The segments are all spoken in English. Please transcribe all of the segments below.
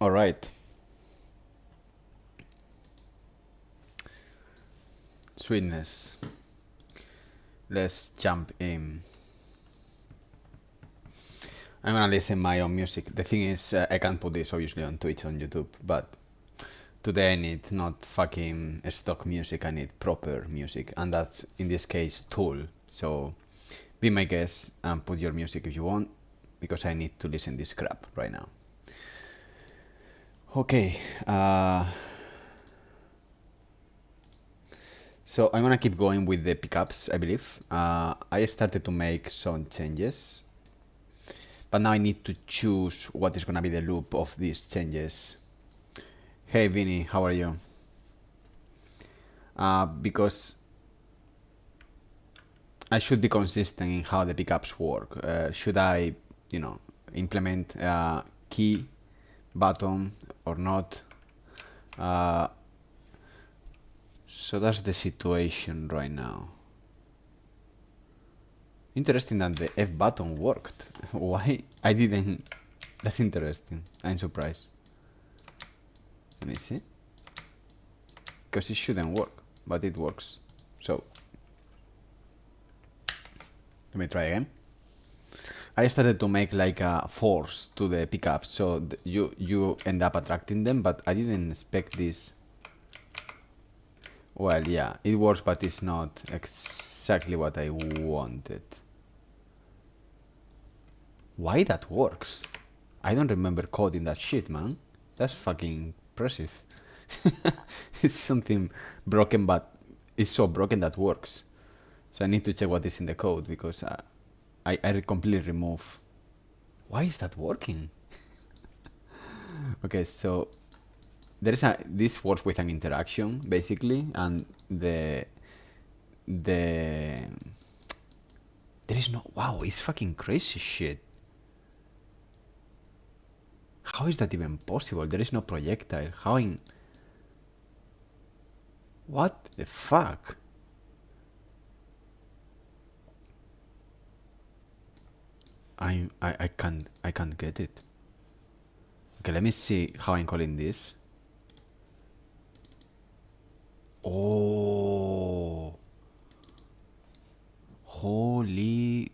All right. Sweetness. Let's jump in. I'm gonna listen my own music. The thing is, I can't put this obviously on Twitch on YouTube, but today I need not fucking stock music. I need proper music, and that's in this case Tool. So be my guest and put your music if you want, because I need to listen this crap right now. Okay. So I'm gonna keep going with the pickups, I believe. I started to make some changes, but now I need to choose what is gonna be the loop of these changes. Hey Vinny, how are you? Because I should be consistent in how the pickups work. Should I, implement key button or not? So that's the situation right now. Interesting that the F button worked. Why I didn't? That's interesting. I'm surprised. Let me see. Because it shouldn't work, but it works. So let me try again. I started to make like a force to the pickups, so you end up attracting them, but I didn't expect this. Well, yeah, it works, but it's not exactly what I wanted. Why that works? I don't remember coding that shit, man. That's fucking impressive. It's something broken, but it's so broken that works. So I need to check what is in the code, because I completely remove. Why is that working? Okay, so this works with an interaction basically, and there is no, wow, it's fucking crazy shit. How is that even possible? There is no projectile. How in, what the fuck? I can't get it. Okay, let me see how I'm calling this. Oh, holy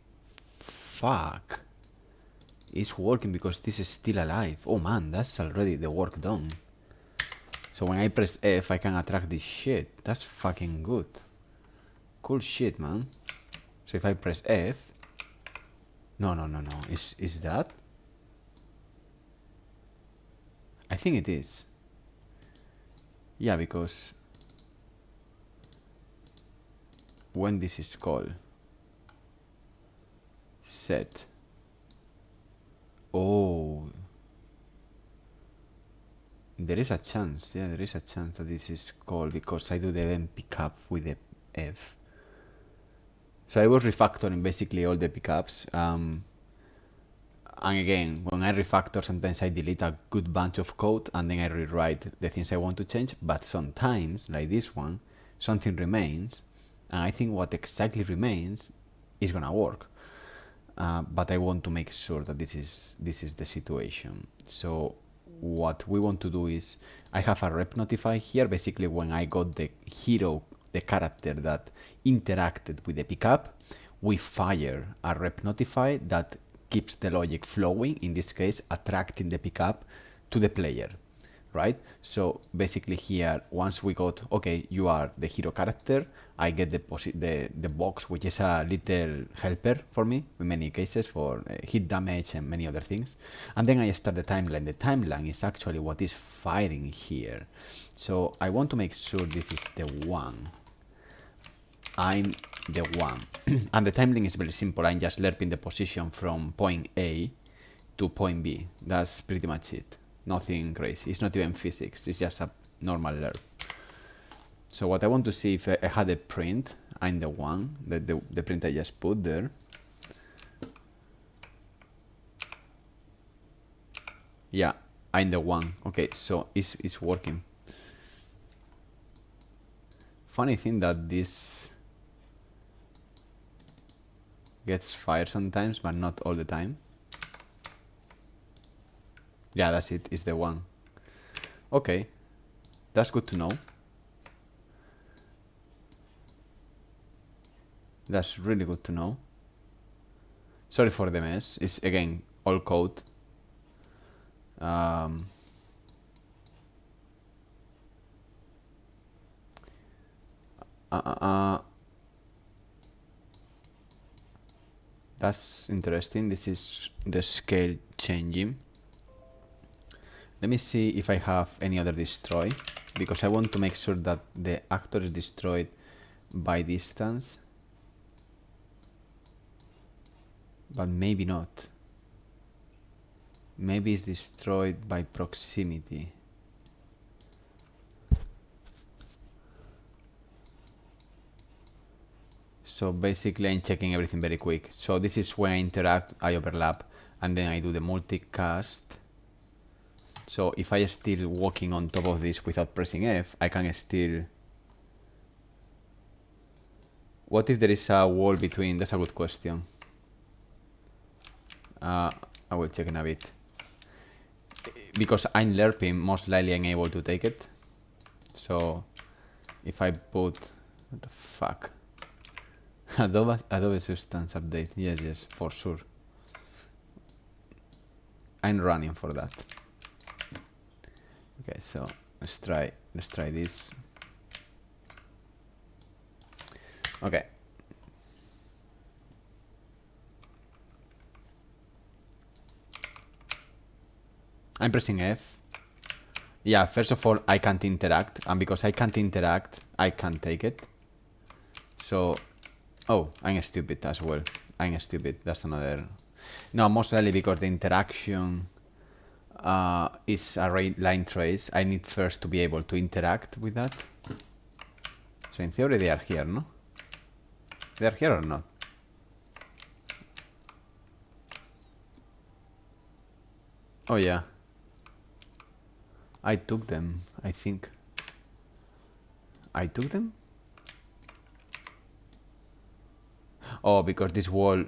fuck. It's working because this is still alive. Oh man, that's already the work done. So when I press F, I can attract this shit. That's fucking good. Cool shit, man. So if I press F, no. Is that? I think it is. Yeah, because when this is called set. Oh, there is a chance. Yeah, there is a chance that this is called because I do the event pickup with the F. So I was refactoring basically all the pickups. And again, when I refactor, sometimes I delete a good bunch of code and then I rewrite the things I want to change. But sometimes, like this one, something remains, and I think what exactly remains is gonna work. But I want to make sure that this is the situation. So what we want to do is, I have a rep notify here. Basically, when I got the hero, the character that interacted with the pickup, we fire a rep notify that keeps the logic flowing, in this case attracting the pickup to the player, right? So basically here, once we got, okay, you are the hero character, I get the box, which is a little helper for me in many cases for hit damage and many other things. And then I start the timeline. The timeline is actually what is firing here. So I want to make sure this is the one. I'm the one. And the timeline is very simple. I'm just lerping the position from point A to point B. That's pretty much it. Nothing crazy. It's not even physics. It's just a normal lerp. So what I want to see, if I had a print, I'm the one, the print I just put there. Yeah, I'm the one. Okay, so it's working. Funny thing that this gets fired sometimes, but not all the time. Yeah, that's it. It's the one. Okay, that's good to know. That's really good to know. Sorry for the mess. It's again all code. That's interesting. This is the scale changing. Let me see if I have any other destroy, because I want to make sure that the actor is destroyed by distance. But maybe not. Maybe it's destroyed by proximity. So basically I'm checking everything very quick. So this is when I interact, I overlap, and then I do the multicast. So if I still walking on top of this without pressing F, I can still... What if there is a wall between? That's a good question. I will check in a bit. Because I'm lerping, most likely I'm able to take it. So if I put... What the fuck? Adobe Substance update. Yes, for sure. I'm running for that. Okay, so let's try this. Okay. I'm pressing F. Yeah, first of all, I can't interact, and because I can't interact, I can't take it. So, oh, I'm stupid as well. I'm stupid. That's another... No, most likely because the interaction is a line trace. I need first to be able to interact with that. So in theory they are here, no? They are here or not? Oh yeah. I took them, I think. I took them? Oh, because this wall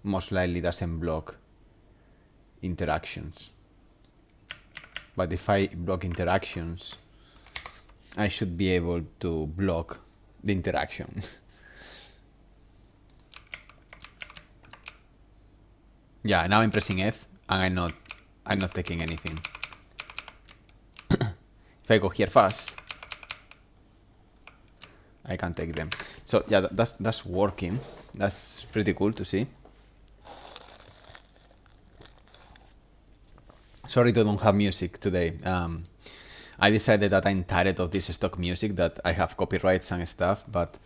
most likely doesn't block interactions. But if I block interactions, I should be able to block the interaction. Yeah, now I'm pressing F and I'm not taking anything. If I go here fast, I can take them. So yeah, that's working. That's pretty cool to see. Sorry to don't have music today. I decided that I'm tired of this stock music, that I have copyrights and stuff, but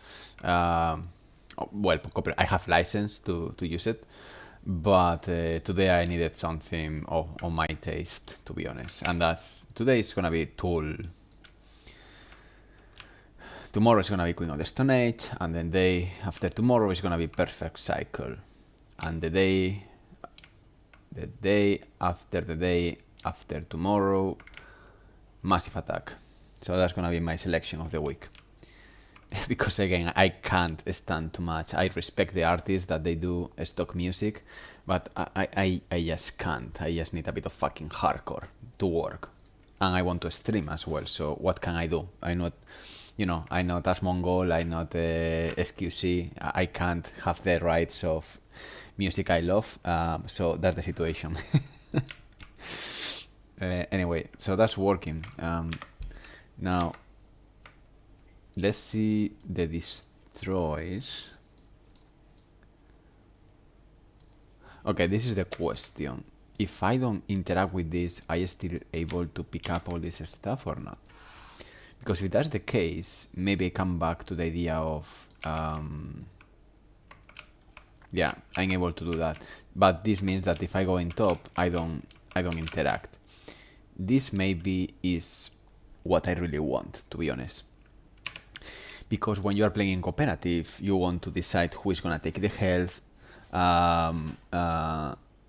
well, I have license to use it. But today I needed something on my taste, to be honest. And today is gonna be Tool. Tomorrow is gonna be Queen of the Stone Age, and then day after tomorrow is gonna be Perfect Cycle, and the day after tomorrow, Massive Attack. So that's gonna be my selection of the week. Because again, I can't stand too much. I respect the artists that they do stock music, but I just can't. I just need a bit of fucking hardcore to work, and I want to stream as well. So what can I do? I'm not as Mongol. I'm not SQC. I can't have the rights of music I love. So that's the situation. Anyway, so that's working. Now, let's see the destroys. Okay, this is the question. If I don't interact with this, are you still able to pick up all this stuff or not? Because if that's the case, maybe I come back to the idea of yeah, I'm able to do that. But this means that if I go in top, I don't interact. This maybe is what I really want, to be honest. Because when you are playing in cooperative, you want to decide who is gonna take the health,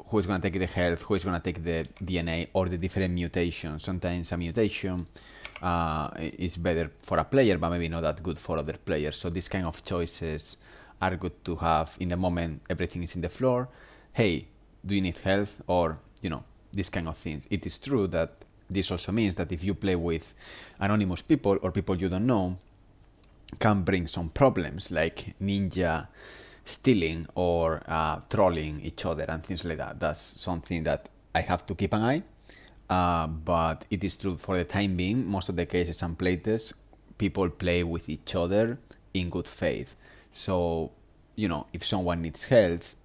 who is gonna take the health, who is gonna take the DNA, or the different mutations. Sometimes a mutation is better for a player, but maybe not that good for other players. So these kind of choices are good to have in the moment everything is in the floor. Hey, do you need health? Or, these kind of things. It is true that this also means that if you play with anonymous people or people you don't know, can bring some problems like ninja stealing or trolling each other and things like that. That's something that I have to keep an eye. But it is true for the time being, most of the cases and playtests, people play with each other in good faith. So, you know, if someone needs health,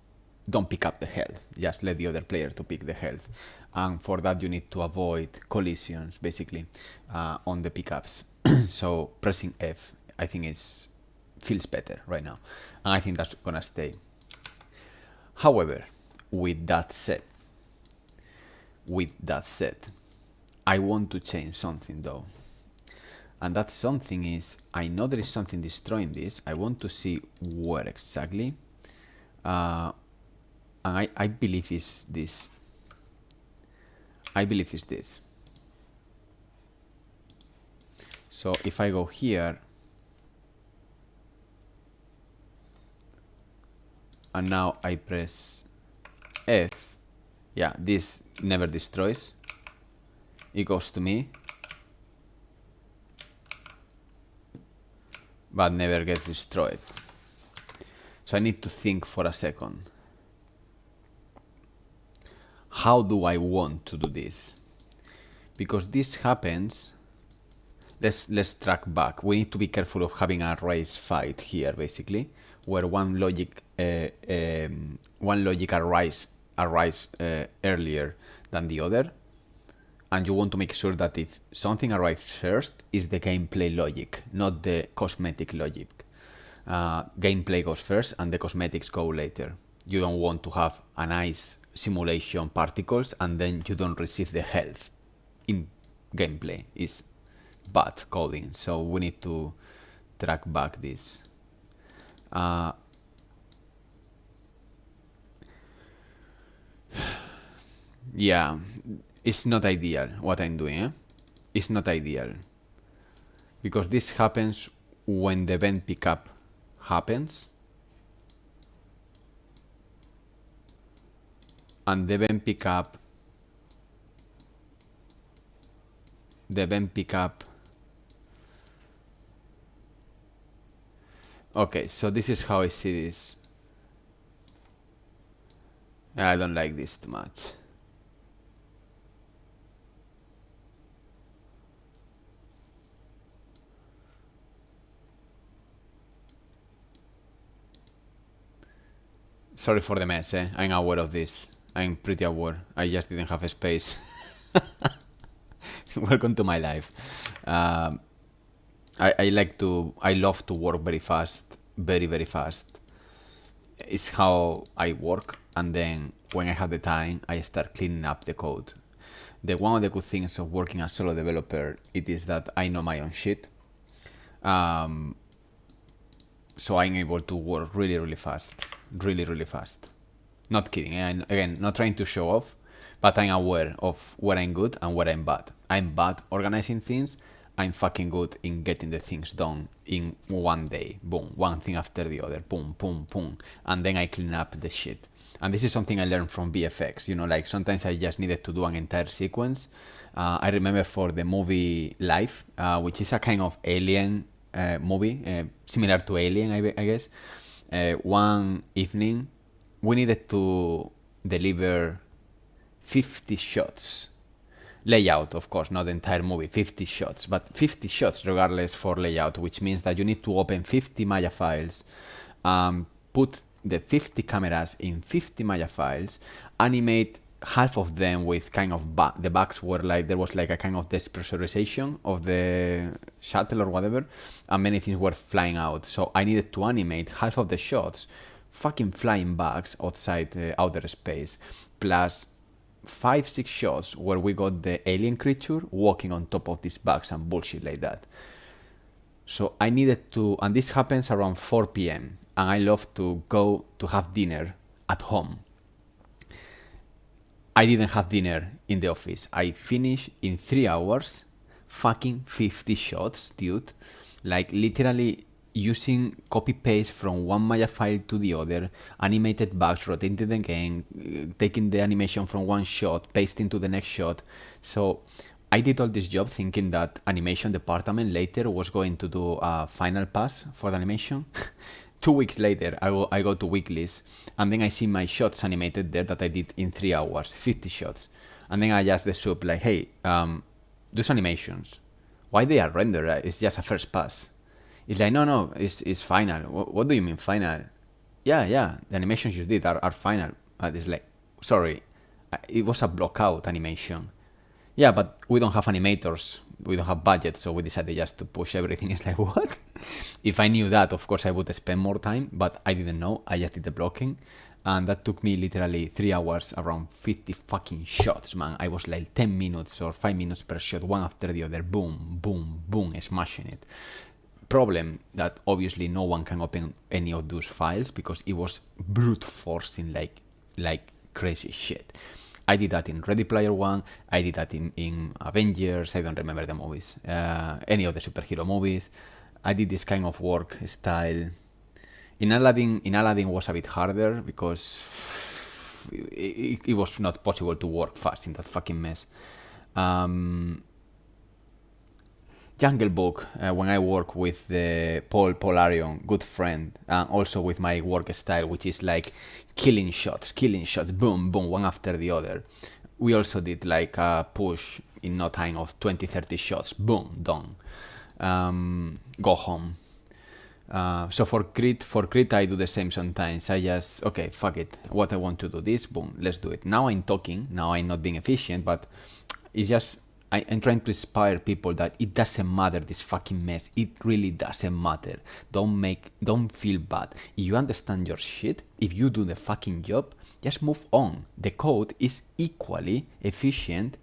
don't pick up the health. Just let the other player to pick the health. And for that, you need to avoid collisions, basically, on the pickups. So pressing F, I think feels better right now. And I think that's gonna stay. However, with that said, I want to change something though. And that something is, I know there is something destroying this. I want to see where exactly. And I believe it's this. I believe it's this. So if I go here, and now I press F, yeah, this never destroys. It goes to me, but never gets destroyed. So I need to think for a second. How do I want to do this? Because this happens, let's track back. We need to be careful of having a race fight here, basically, where one logic arise earlier than the other, and you want to make sure that if something arrives first, is the gameplay logic, not the cosmetic logic. Gameplay goes first and the cosmetics go later. You don't want to have a nice simulation particles and then you don't receive the health in gameplay. It's bad coding, so we need to track back this. Yeah, it's not ideal what I'm doing. It's not ideal because this happens when the event pickup happens, and the event pickup. Okay, so this is how I see this. I don't like this too much. Sorry for the mess, I'm aware of this. I'm pretty aware. I just didn't have a space. Welcome to my life. I love to work very fast, very fast. It's how I work, and then when I have the time, I start cleaning up the code. One of the good things of working as solo developer, it is that I know my own shit. So I'm able to work really fast. Really fast. Not kidding. And again, not trying to show off, but I'm aware of where I'm good and where I'm bad. I'm bad organizing things. I'm fucking good in getting the things done in one day. Boom. One thing after the other. Boom. And then I clean up the shit. And this is something I learned from VFX. You know, like sometimes I just needed to do an entire sequence. I remember for the movie Life, which is a kind of alien movie, similar to Alien, I guess. One evening, we needed to deliver 50 shots. Layout, of course, not the entire movie, 50 shots, but 50 shots regardless for layout, which means that you need to open 50 Maya files, put the 50 cameras in 50 Maya files, animate half of them with kind of the bugs were like, there was like a kind of despressurization of the shuttle or whatever, and many things were flying out. So I needed to animate half of the shots, fucking flying bugs outside outer space, plus 5-6 shots where we got the alien creature walking on top of these bugs and bullshit like that. So I needed to, and this happens around 4 p.m. and I love to go to have dinner at home. I didn't have dinner in the office. I finished in 3 hours, fucking 50 shots, dude. Like literally using copy paste from one Maya file to the other, animated bugs, rotating again, taking the animation from one shot, pasting to the next shot. So I did all this job thinking that animation department later was going to do a final pass for the animation. 2 weeks later, I go to weeklies, and then I see my shots animated there that I did in 3 hours, 50 shots. And then I ask the sub, like, hey, those animations, why they are rendered? It's just a first pass. It's like, no, it's final. What do you mean final? Yeah, the animations you did are final. It's like, sorry, it was a block out animation. Yeah, but we don't have animators. We don't have budget, so we decided just to push everything. It's like, what? If I knew that, of course, I would spend more time, but I didn't know. I just did the blocking. And that took me literally 3 hours, around 50 fucking shots, man. I was like 10 minutes or 5 minutes per shot, one after the other. Boom, boom, boom, smashing it. Problem that obviously no one can open any of those files because it was brute forcing like crazy shit. I did that in Ready Player One. I did that in Avengers. I don't remember the movies. Any of the superhero movies. I did this kind of work style. In Aladdin was a bit harder because it was not possible to work fast in that fucking mess. Jungle Book, when I work with the Paul Polarion, good friend, and also with my work style, which is like killing shots, boom, boom, one after the other. We also did like a push in no time of 20-30 shots, boom, done. Go home. So for CRETE, I do the same sometimes. I just, okay, fuck it. What I want to do this, boom, let's do it. Now I'm talking, now I'm not being efficient, but it's just, I'm trying to inspire people that it doesn't matter, this fucking mess. It really doesn't matter. Don't feel bad. If you understand your shit, if you do the fucking job, just move on. The code is equally efficient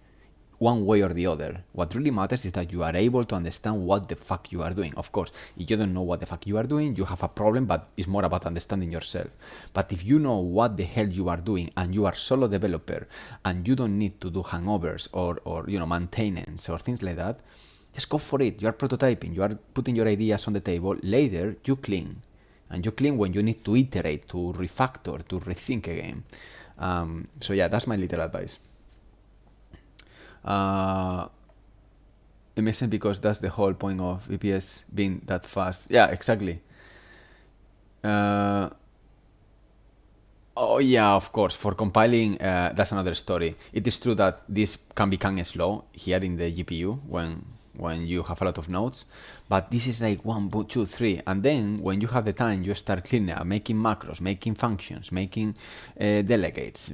one way or the other. What really matters is that you are able to understand what the fuck you are doing. Of course, if you don't know what the fuck you are doing, you have a problem, but it's more about understanding yourself. But if you know what the hell you are doing and you are solo developer and you don't need to do hangovers or maintenance or things like that, just go for it. You are prototyping, you are putting your ideas on the table. Later, you clean. And you clean when you need to iterate, to refactor, to rethink again. So yeah, that's my little advice. It makes sense because that's the whole point of VPS being that fast. Yeah, exactly. Oh yeah, of course. For compiling, that's another story. It is true that this can become slow here in the GPU when you have a lot of nodes, but this is like 1, 2, 3, and then when you have the time, you start cleaning up, making macros, making functions, making delegates.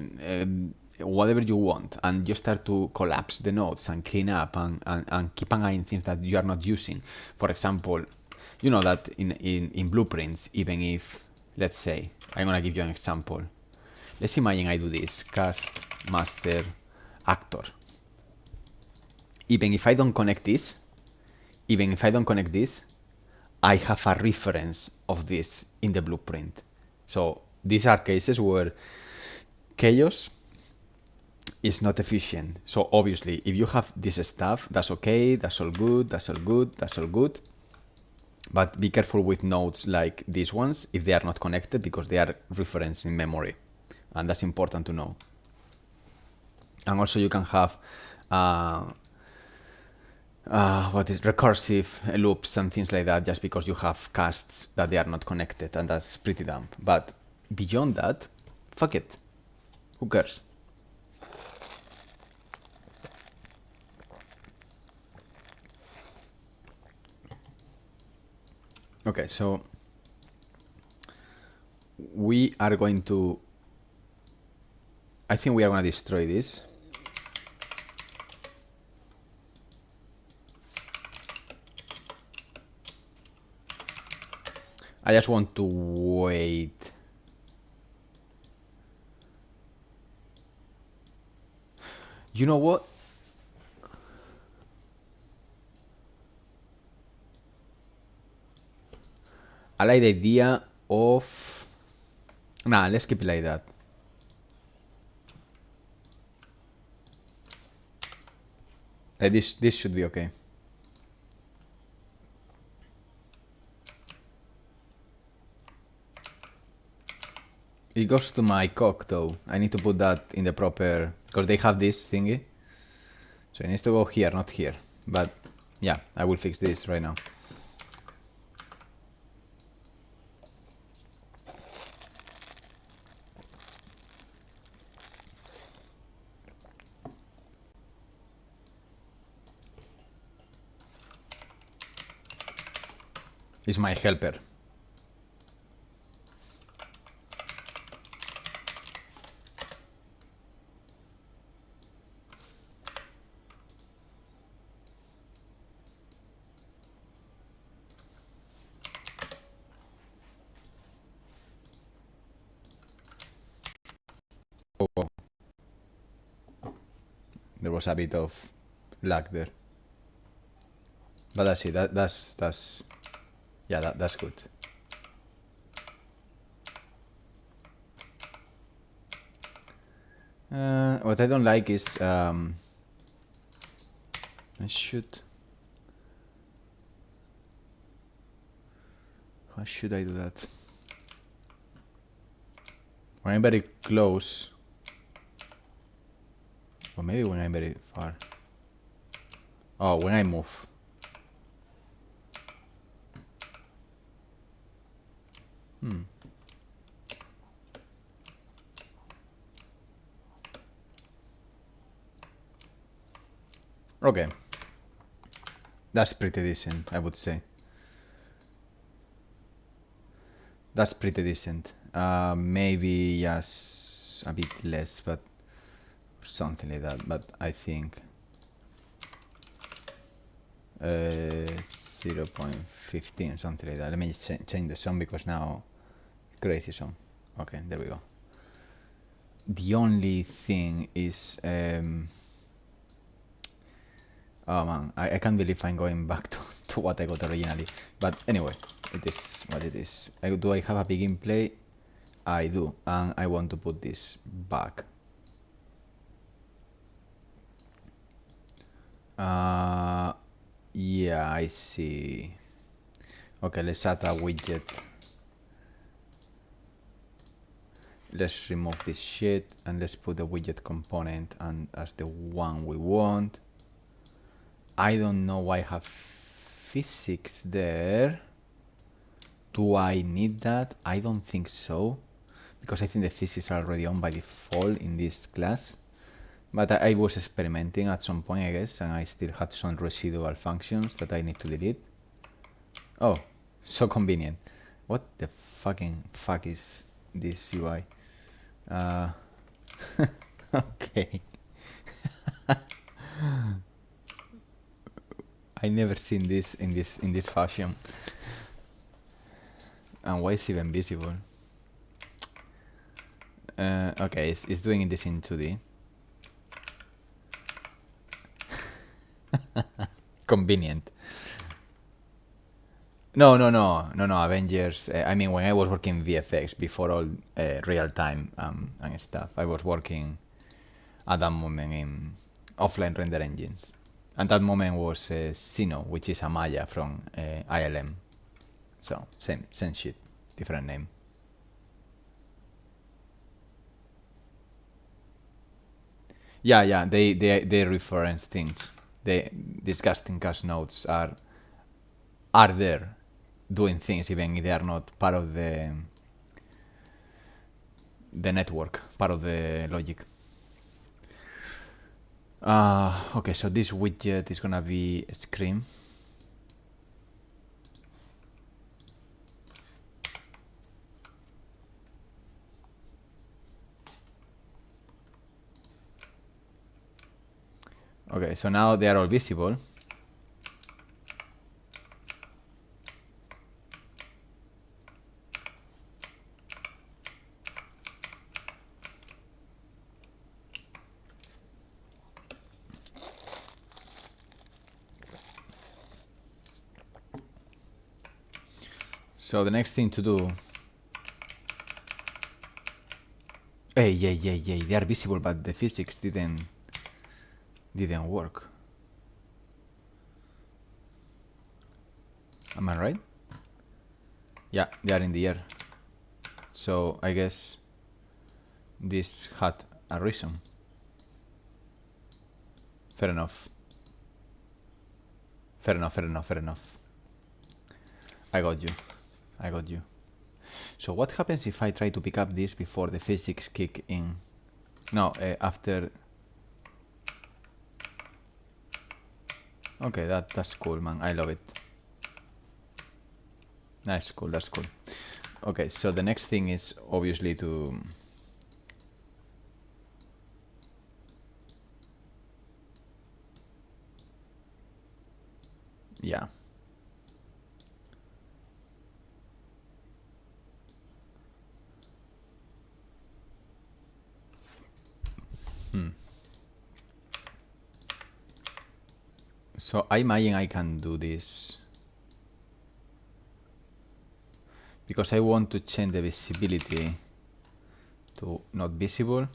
Whatever you want, and you start to collapse the nodes and clean up and keep an eye on things that you are not using. For example, you know that in blueprints, even if, let's say, I'm gonna give you an example. Let's imagine I do this, cast master actor. Even if I don't connect this, I have a reference of this in the blueprint. So these are cases where chaos is not efficient. So obviously, if you have this stuff, that's okay, that's all good. But be careful with nodes like these ones if they are not connected, because they are referenced in memory, and that's important to know. And also you can have recursive loops and things like that just because you have casts that they are not connected, and that's pretty dumb. But beyond that, fuck it. Who cares? Okay, so we are going to, I think we are going to destroy this. I just want to wait. You know what? I like the idea of... Nah, let's keep it like that. This should be okay. It goes to my cock though. I need to put that in the proper... Because they have this thingy. So it needs to go here, not here. But yeah, I will fix this right now. It's my helper. Oh, there was a bit of lag there, but that's it. That's yeah, that's good. What I don't like is I should. How should I do that? When I'm very close, or maybe when I'm very far. Oh, when I move. Okay. That's pretty decent, I would say. That's pretty decent. Maybe yes, a bit less, but something like that. But I think 0.15, something like that. Let me change the sum because now crazy sum. Okay, there we go. The only thing is, oh man, I can't believe I'm going back to what I got originally. But anyway, it is what it is. Do I have a begin play? I do, and I want to put this back. Yeah, I see. Okay, let's add a widget. Let's remove this shit and let's put the widget component and as the one we want. I don't know why I have physics there. Do I need that? I don't think so, because I think the physics are already on by default in this class. But I was experimenting at some point, I guess, and I still had some residual functions that I need to delete. Oh, so convenient. What the fucking fuck is this UI? Okay. I never seen this in this fashion. And why is it even visible? Okay, it's doing this in 2D. Convenient. No, Avengers. I mean, when I was working VFX before all real time and stuff, I was working at that moment in offline render engines. And that moment was Sino, which is a Maya from ILM. So same shit, different name. Yeah, they reference things. These casting cast nodes are there doing things even if they are not part of the network, part of the logic. Okay, so this widget is gonna be screen. Okay, so now they are all visible. So the next thing to do. Hey, they are visible, but the physics didn't work. Am I right? Yeah, they are in the air. So I guess this had a reason. Fair enough. Fair enough. I got you. So what happens if I try to pick up this before the physics kick in? No, after... Okay, that's cool, man. I love it. That's cool. Okay, so the next thing is obviously to... Yeah. So I imagine I can do this because I want to change the visibility to not visible.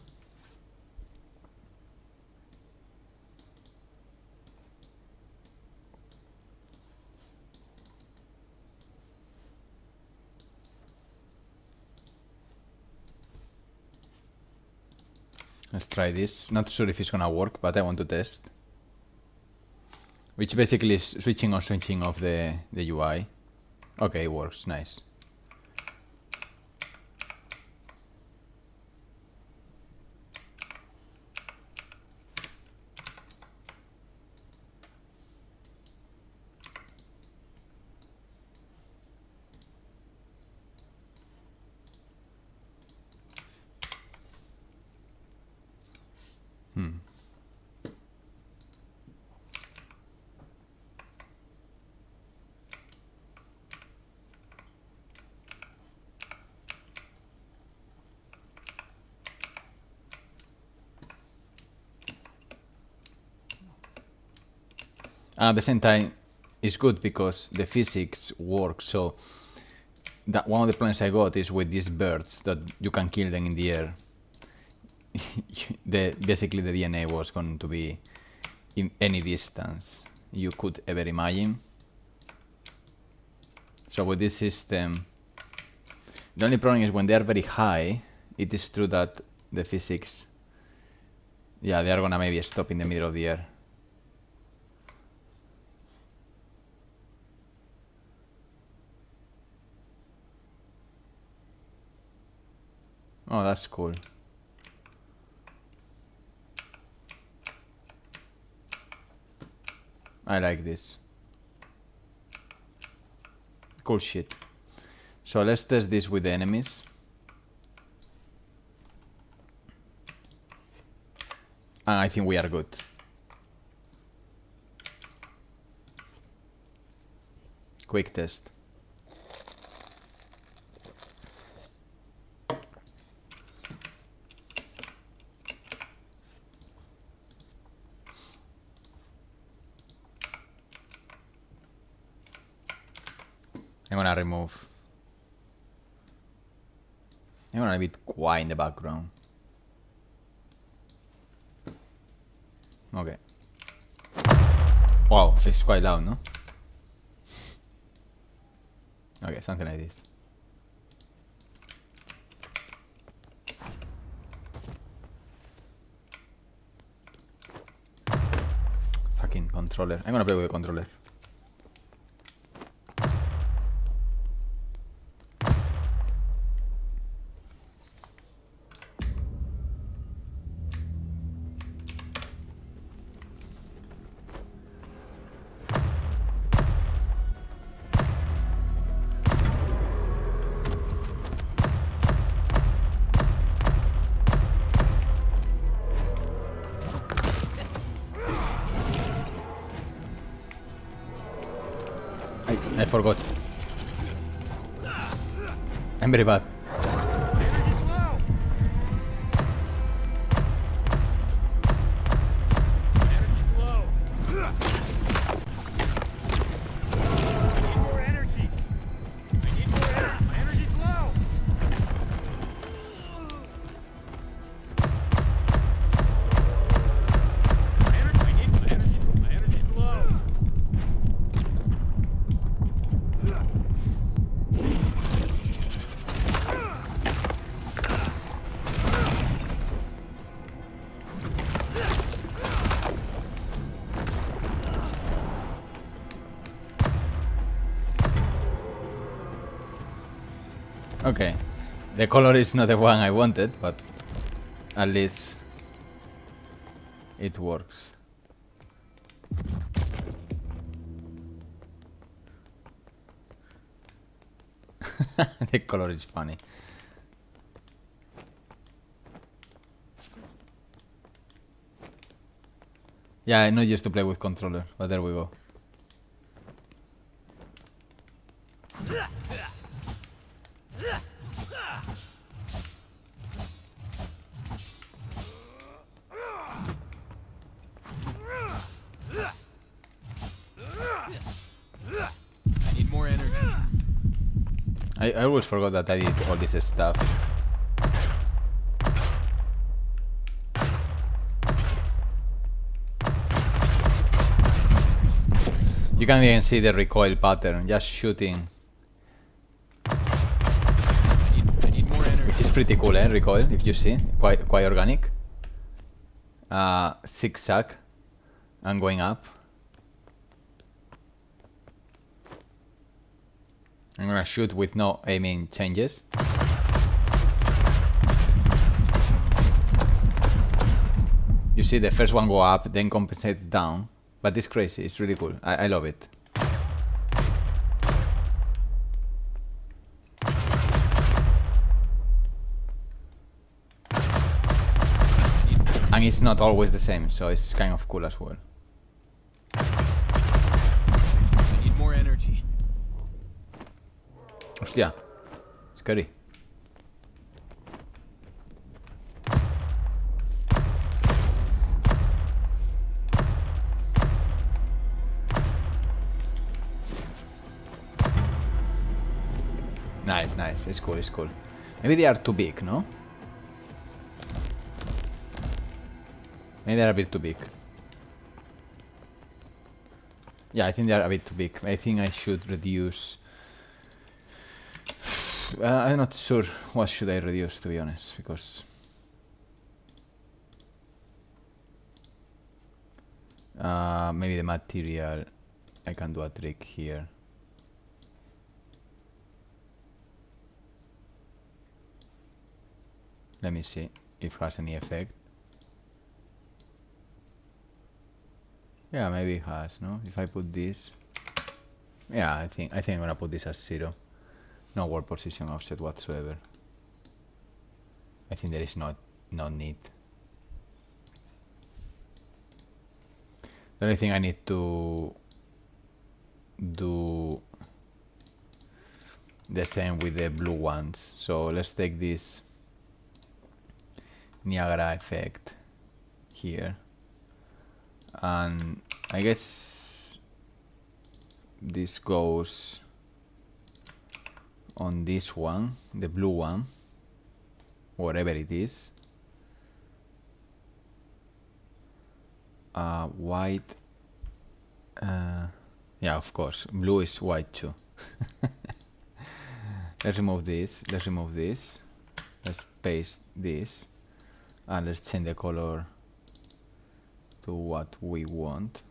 Let's try this. Not sure if it's gonna work, but I want to test. Which basically is switching on, switching off the UI. Okay, it works. Nice. At the same time, it's good because the physics works. So that one of the plans I got is with these birds that you can kill them in the air. Basically the DNA was going to be in any distance you could ever imagine. So with this system, the only problem is when they are very high, it is true that the physics, yeah, they are gonna maybe stop in the middle of the air. Oh, that's cool. I like this. Cool shit. So let's test this with the enemies. And I think we are good. Quick test. I'm gonna remove. I'm gonna leave it quiet in the background. Okay. Wow, it's quite loud, no? Okay, something like this. Fucking controller. I'm gonna play with the controller. I forgot. I'm very bad. Okay. The color is not the one I wanted, but at least it works. The color is funny. Yeah, I not used to play with controller, but there we go. I need more energy. I always forgot that I did all this stuff. You can even see the recoil pattern, just shooting. I need more energy. Which is pretty cool, eh? Recoil, if you see. Quite organic. Zigzag. And going up. I'm gonna shoot with no aiming changes. You see the first one go up, then compensate down. But it's crazy, it's really cool. I love it. And it's not always the same, so it's kind of cool as well. I need more energy. Hostia, scary. Nice, nice. It's cool, it's cool. Maybe they are too big, no? Maybe they are a bit too big. Yeah, I think they are a bit too big. I think I should reduce... I'm not sure what should I reduce, to be honest, because... maybe the material... I can do a trick here. Let me see if it has any effect. Yeah, maybe it has, no? If I put this... Yeah, I think I'm gonna put this as 0. No world position offset whatsoever. I think there is no need. The only thing I need to do the same with the blue ones. So let's take this Niagara effect here, and I guess this goes on this one, the blue one, whatever it is. White, yeah, of course, blue is white too. Let's remove this, let's paste this, and let's change the color to what we want.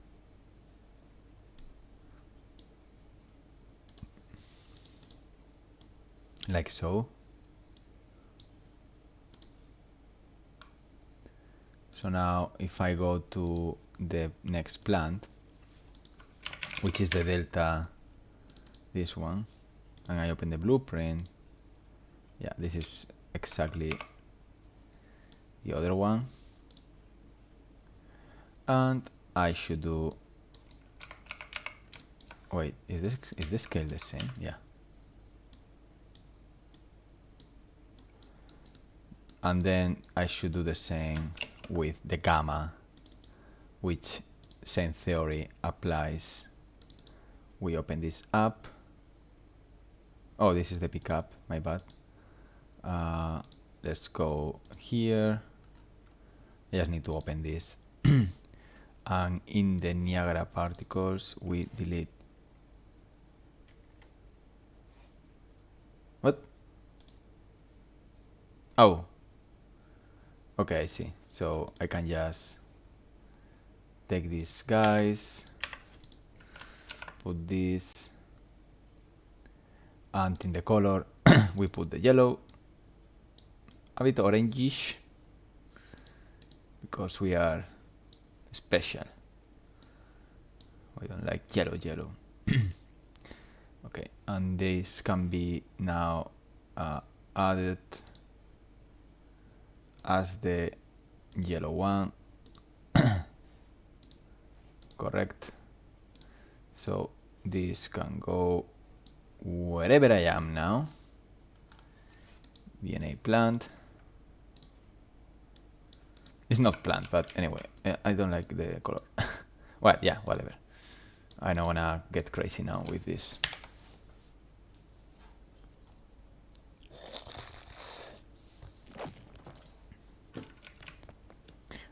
Like so. So now if I go to the next plant, which is the delta, this one, and I open the blueprint, yeah, this is exactly the other one, and I should do, wait, is the scale the same? Yeah. And then I should do the same with the gamma, which same theory applies. We open this up. Oh, this is the pickup, my bad. Let's go here. I just need to open this. And in the Niagara particles, we delete. What? Oh. Okay, I see. So I can just take these guys, put this, and in the color, we put the yellow, a bit orangish, because we are special. We don't like yellow. Okay, and this can be now added as the yellow one. Correct. So this can go wherever I am now. DNA plant. It's not plant, but anyway, I don't like the color. Well, yeah, whatever. I don't wanna get crazy now with this.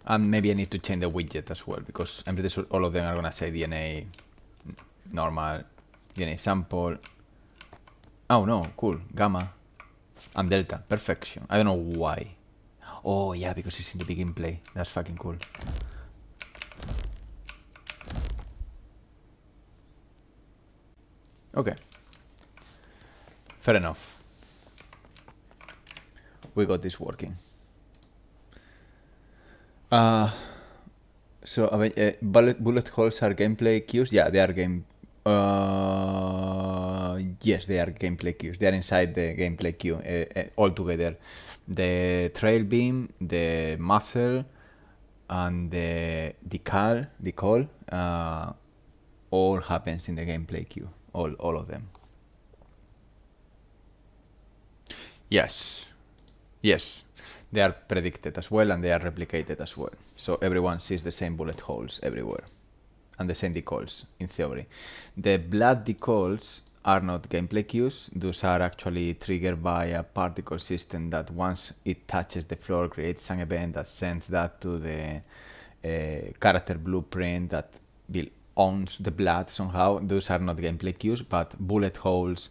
And maybe I need to change the widget as well, because I'm pretty sure all of them are gonna say DNA normal, DNA sample. Oh no, cool, gamma and delta, perfection. I don't know why. Oh yeah, because it's in the begin play. That's fucking cool. Okay, fair enough. We got this working. So bullet holes are gameplay cues. Yeah, they are game. Yes, they are gameplay cues. They are inside the gameplay cue all together. The trail beam, the muzzle, and the decal, all happens in the gameplay queue. All of them. Yes. They are predicted as well, and they are replicated as well. So everyone sees the same bullet holes everywhere, and the same decals in theory. The blood decals are not gameplay cues. Those are actually triggered by a particle system that once it touches the floor creates an event that sends that to the character blueprint that owns the blood somehow. Those are not gameplay cues, but bullet holes,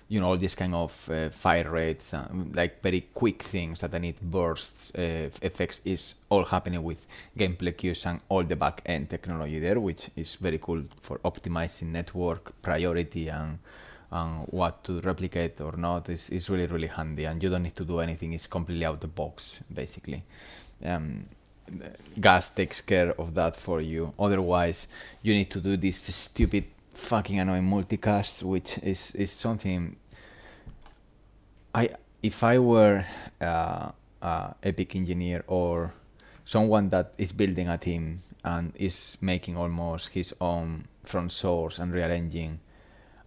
you know, all these kind of fire rates, like very quick things that I need bursts, effects, is all happening with gameplay cues and all the back end technology there, which is very cool for optimizing network priority and what to replicate or not. Is really handy, and you don't need to do anything. It's completely out of the box, basically. Gas takes care of that for you. Otherwise, you need to do this stupid fucking annoying multicast, which is something. If I were Epic engineer or someone that is building a team and is making almost his own from source Unreal Engine,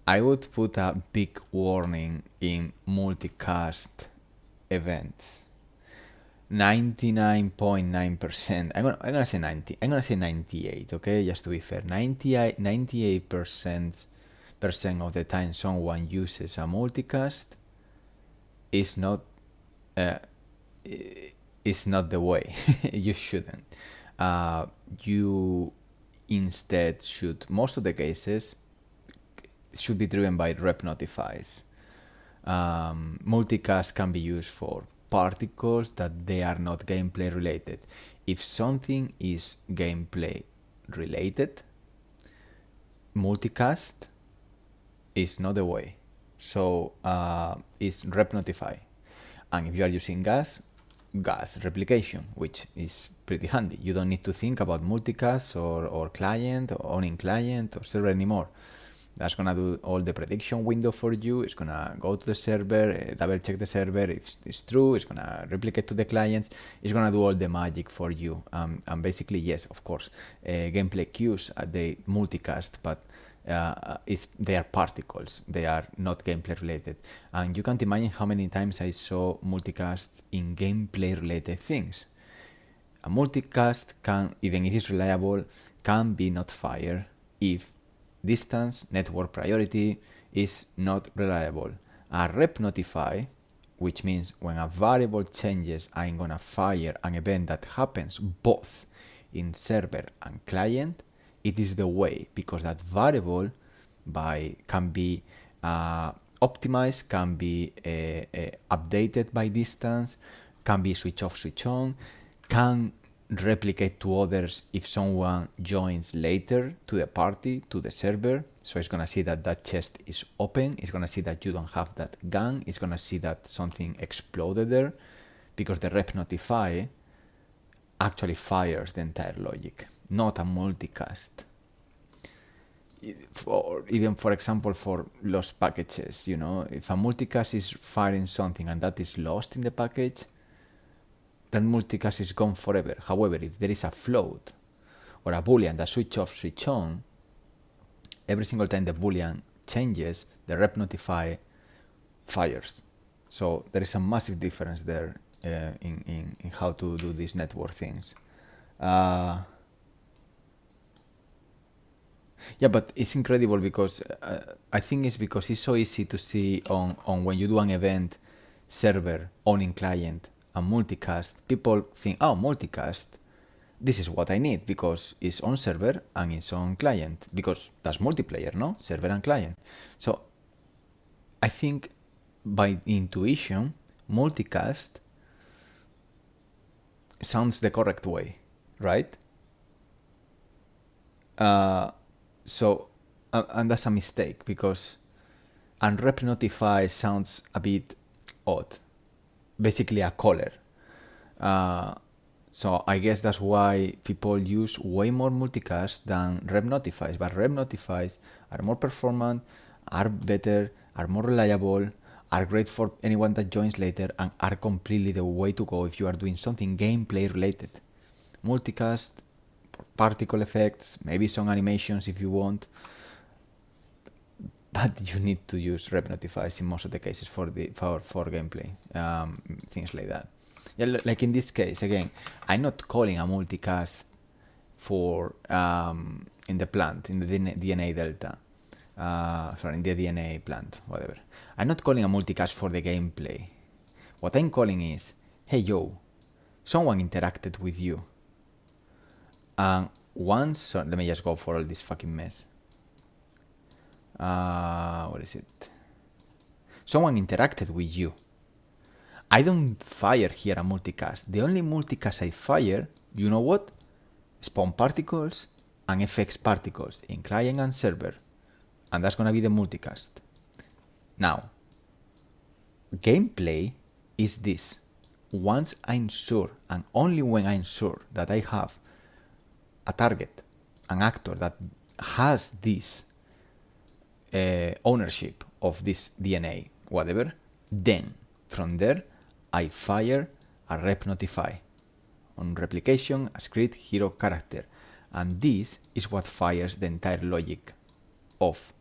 I would put a big warning in multicast events. 99.9%. I'm gonna say 90. I'm gonna say 98. Okay, just to be fair, 98% of the time someone uses a multicast is not the way. You shouldn't. You instead should. Most of the cases should be driven by rep notifies. Multicast can be used for particles that they are not gameplay related. If something is gameplay related, multicast is not the way. So it's rep notify. And if you are using gas replication, which is pretty handy. You don't need to think about multicast or client or owning client or server anymore. That's gonna do all the prediction window for you. It's gonna go to the server, double check the server if it's true. It's gonna replicate to the clients. It's gonna do all the magic for you. And basically, yes, of course, gameplay cues they multicast, but they are particles. They are not gameplay related. And you can't imagine how many times I saw multicast in gameplay related things. A multicast can, even if it's reliable, can be not fired if distance, network priority is not reliable. A rep notify, which means when a variable changes, I'm gonna fire an event that happens both in server and client. It is the way, because that variable can be optimized, can be updated by distance, can be switch off, switch on, can replicate to others if someone joins later to the party, to the server. So it's gonna see that that chest is open. It's gonna see that you don't have that gun. It's gonna see that something exploded there, because the rep notify actually fires the entire logic, not a multicast. For even, for example, for lost packages, if a multicast is firing something and that is lost in the package, that multicast is gone forever. However, if there is a float or a boolean that switch off, switch on, every single time the boolean changes, the rep notify fires. So there is a massive difference there in how to do these network things. Yeah, but it's incredible because I think it's because it's so easy to see on when you do an event, server, owning client, and multicast. People think, oh, multicast, this is what I need because it's on server and it's on client, because that's multiplayer, no? Server and client. So I think by intuition, multicast sounds the correct way, right? And that's a mistake, because unrep notify sounds a bit odd, basically a caller. So I guess that's why people use way more multicast than rep notifies. But rep notifies are more performant, are better, are more reliable, are great for anyone that joins later, and are completely the way to go if you are doing something gameplay related. Multicast, particle effects, maybe some animations if you want, but you need to use rep notifies in most of the cases for gameplay, things like that. Yeah, like in this case, again, I'm not calling a multicast for in the plant, in the DNA delta, in the DNA plant, whatever. I'm not calling a multicast for the gameplay. What I'm calling is, hey yo, someone interacted with you. And once, so let me just go for all this fucking mess. What is it? Someone interacted with you. I don't fire here a multicast. The only multicast I fire, you know what? Spawn particles and FX particles in client and server. And that's gonna be the multicast. Now, gameplay is this. Once I'm sure, and only when I'm sure that I have a target, an actor that has this ownership of this DNA, whatever, then from there I fire a rep notify on replication, a script, hero, character, and this is what fires the entire logic of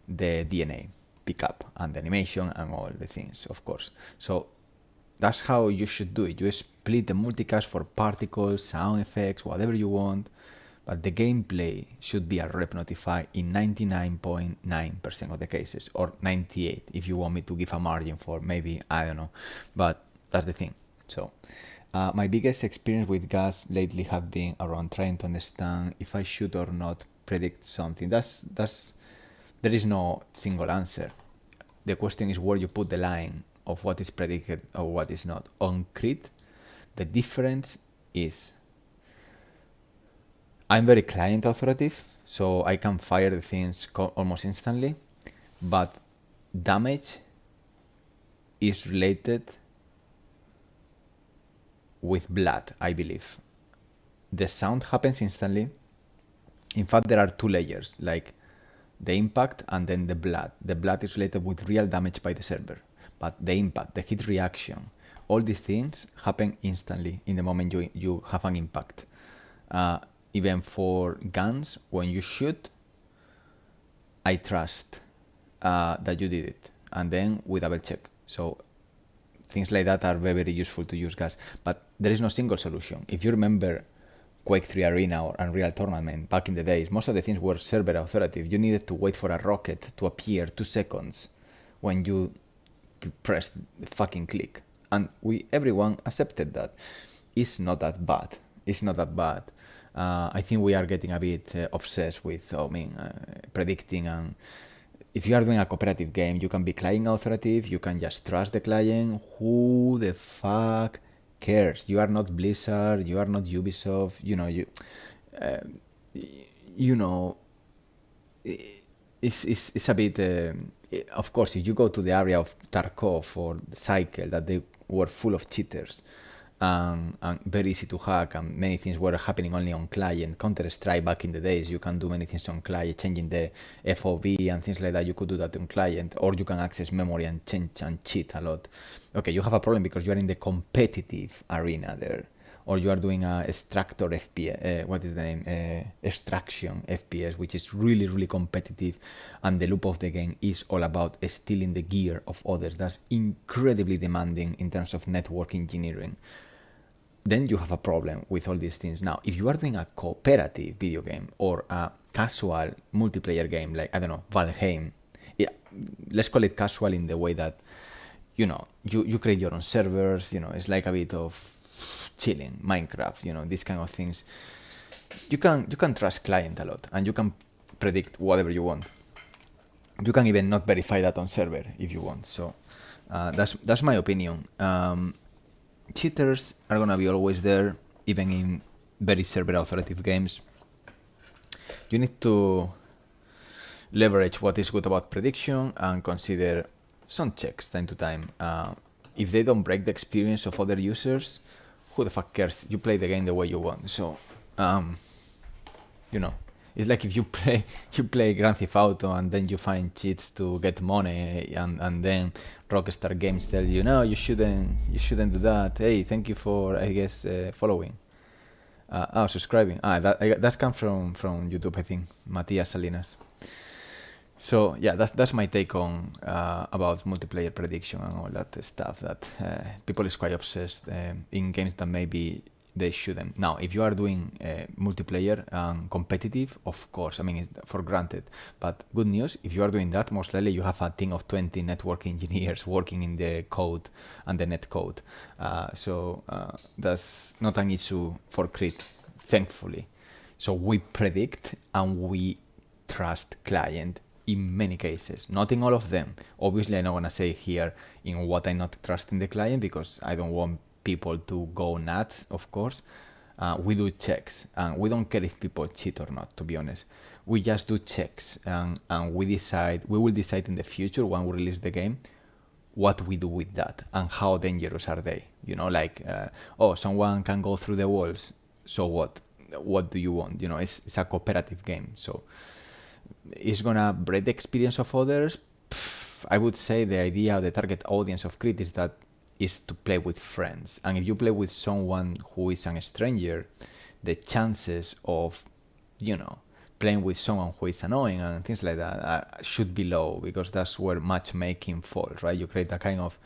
the DNA pickup and the animation and all the things, of course. So that's how you should do it. You split the multicast for particles, sound effects, whatever you want, but the gameplay should be a rep notify in 99.9% of the cases, or 98 if you want me to give a margin for maybe, I don't know, but that's the thing. So my biggest experience with gas lately have been around trying to understand if I should or not predict something. There is no single answer. The question is where you put the line of what is predicted or what is not. On CRETE, the difference is I'm very client authoritative, so I can fire the things almost instantly, but damage is related with blood, I believe. The sound happens instantly. In fact, there are two layers, like the impact and then the blood. The blood is related with real damage by the server, but the impact, the hit reaction, all these things happen instantly in the moment you have an impact. Even for guns, when you shoot, I trust that you did it, and then we double check. So things like that are very, very useful to use gas, but there is no single solution. If you remember Quake 3 Arena or Unreal Tournament back in the days, most of the things were server authoritative. You needed to wait for a rocket to appear 2 seconds when you pressed the fucking click, and everyone accepted that. It's not that bad. It's not that bad. I think we are getting a bit obsessed with predicting, and if you are doing a cooperative game, you can be client authoritative, you can just trust the client. Who the fuck cares? You are not Blizzard, you are not Ubisoft, it's a bit. Of course, if you go to the area of Tarkov or Cycle, that they were full of cheaters and very easy to hack, and many things were happening only on client. Counter-Strike back in the days, you can do many things on client, changing the FOV and things like that. You could do that on client, or you can access memory and change and cheat a lot. Okay, you have a problem because you are in the competitive arena there, or you are doing a extractor FPS, what is the name? Extraction FPS, which is really, really competitive, and the loop of the game is all about stealing the gear of others. That's incredibly demanding in terms of network engineering. Then you have a problem with all these things. Now, if you are doing a cooperative video game or a casual multiplayer game, like, I don't know, Valheim, yeah, let's call it casual in the way that, you know, you create your own servers, you know, it's like a bit of chilling, Minecraft, you know, these kind of things. You can trust client a lot, and you can predict whatever you want. You can even not verify that on server if you want. So that's my opinion. Cheaters are gonna be always there, even in very server authoritative games. You need to leverage what is good about prediction and consider some checks time to time. If they don't break the experience of other users, who the fuck cares? You play the game the way you want. So, you know, it's like if you play Grand Theft Auto and then you find cheats to get money, and then Rockstar Games tell you, no, you shouldn't do that. Hey, thank you for, I guess, following. Subscribing. That's come from YouTube, I think. Matias Salinas. So yeah, that's my take on about multiplayer prediction and all that stuff. That people is quite obsessed in games that maybe they shouldn't. Now, if you are doing multiplayer and competitive, of course, I mean, it's for granted. But good news, if you are doing that, most likely you have a team of 20 network engineers working in the code and the net code. So that's not an issue for CRETE, thankfully. So we predict and we trust client in many cases, not in all of them. Obviously, I'm not gonna say here in what I not trust in the client, because I don't want people to go nuts, of course. We do checks, and we don't care if people cheat or not, to be honest. We just do checks, and we will decide in the future when we release the game what we do with that and how dangerous are they. You know, like, someone can go through the walls, so what do you want? You know, it's a cooperative game, so it's gonna break the experience of others. I would say the idea, the target audience of CRETE is to play with friends. And if you play with someone who is a stranger, the chances of, you know, playing with someone who is annoying and things like that should be low, because that's where matchmaking falls, right? You create a kind of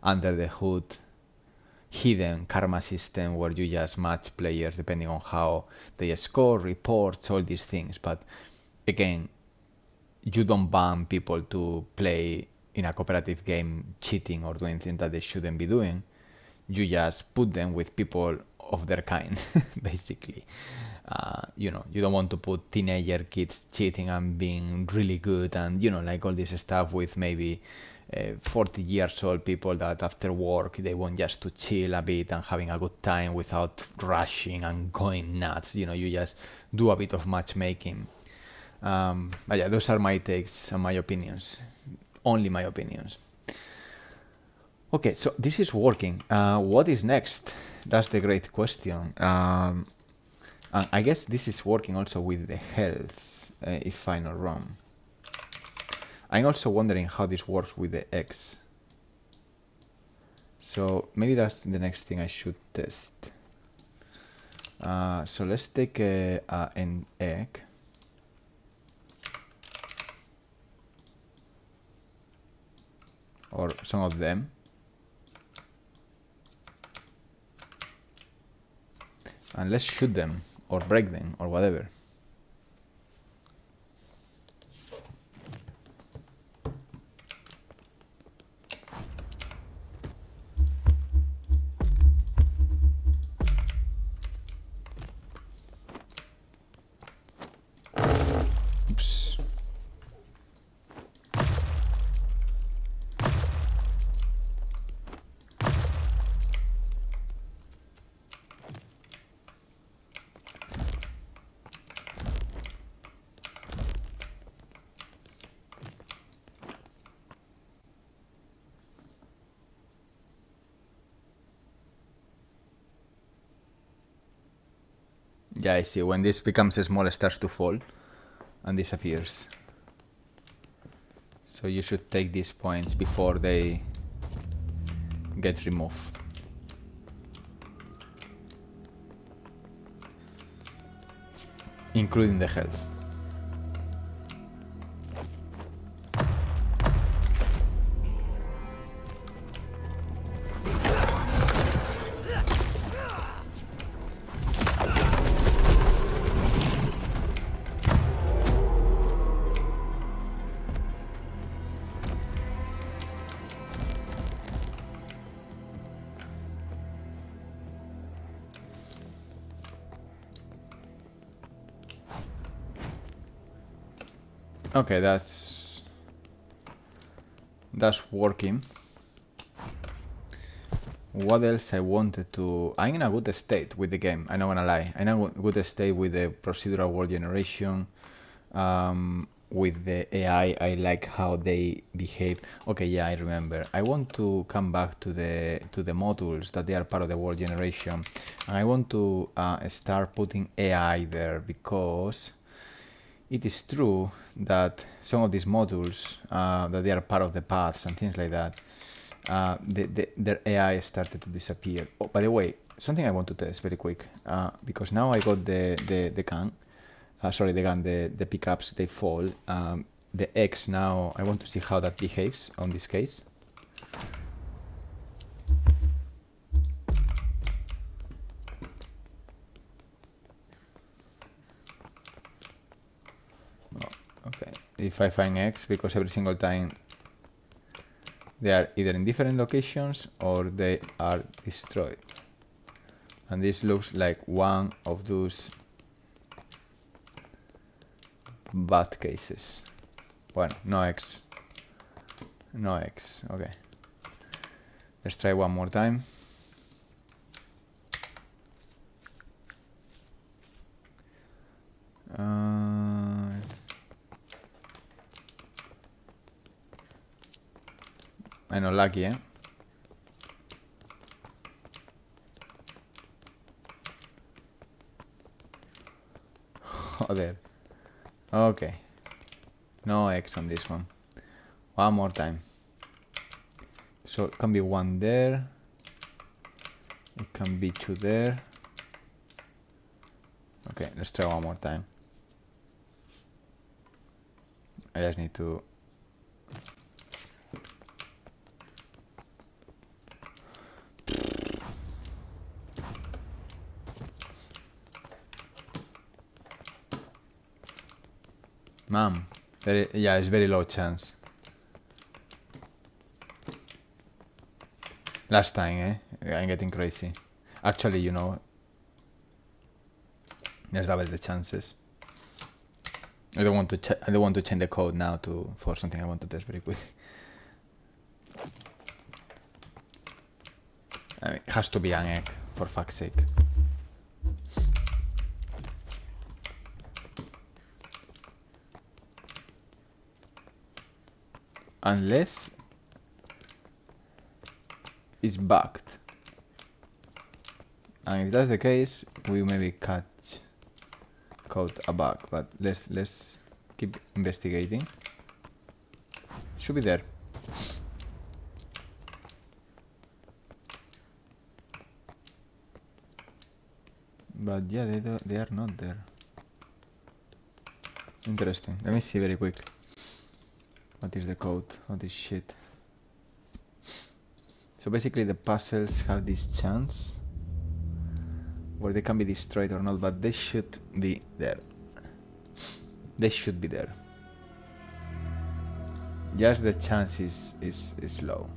under the hood hidden karma system where you just match players depending on how they score, reports, all these things. But again, you don't ban people to play in a cooperative game cheating or doing things that they shouldn't be doing. You just put them with people of their kind, basically. You know, you don't want to put teenager kids cheating and being really good, and, you know, like all this stuff with maybe 40 years old people that after work they want just to chill a bit and having a good time without rushing and going nuts. You know, you just do a bit of matchmaking. But yeah, those are my takes and my opinions. Only my opinions. Okay, so this is working. What is next? That's the great question. And I guess this is working also with the health, if I'm not wrong. I'm also wondering how this works with the eggs. So maybe that's the next thing I should test. So let's take an egg. Or some of them. And let's shoot them, or break them, or whatever. Oops. Yeah, I see. When this becomes small, it starts to fall and disappears. So you should take these points before they get removed. Including the health. Okay, that's working. What else I wanted to... I'm in a good state with the game, I'm not gonna lie. I'm in a good state with the procedural world generation, with the AI. I like how they behave. Okay, yeah, I remember. I want to come back to the modules that they are part of the world generation, and I want to start putting AI there, because it is true that some of these modules that they are part of the paths and things like that, their AI started to disappear. Oh, by the way, something I want to test very quick, because now I got the gun, the pickups, they fall. The X now, I want to see how that behaves on this case. Okay, if I find X, because every single time they are either in different locations or they are destroyed. And this looks like one of those bad cases. Bueno, no X. No X, okay. Let's try one more time. I'm not lucky, eh? Joder. Okay. No X on this one. One more time. So it can be one there. It can be two there. Okay, let's try one more time. I just need to... Mom, yeah, it's very low chance. Last time, eh? I'm getting crazy. Actually, you know, there's double the chances. I don't want to change the code now for something I want to test very quick. I mean, it has to be an egg, for fuck's sake. Unless it's bugged. And if that's the case, we maybe catch code a bug, but let's keep investigating. Should be there. But yeah, they are not there. Interesting. Let me see very quick. What is the code? What is shit? So basically the puzzles have this chance where they can be destroyed or not, but they should be there. They should be there. Just the chance is low.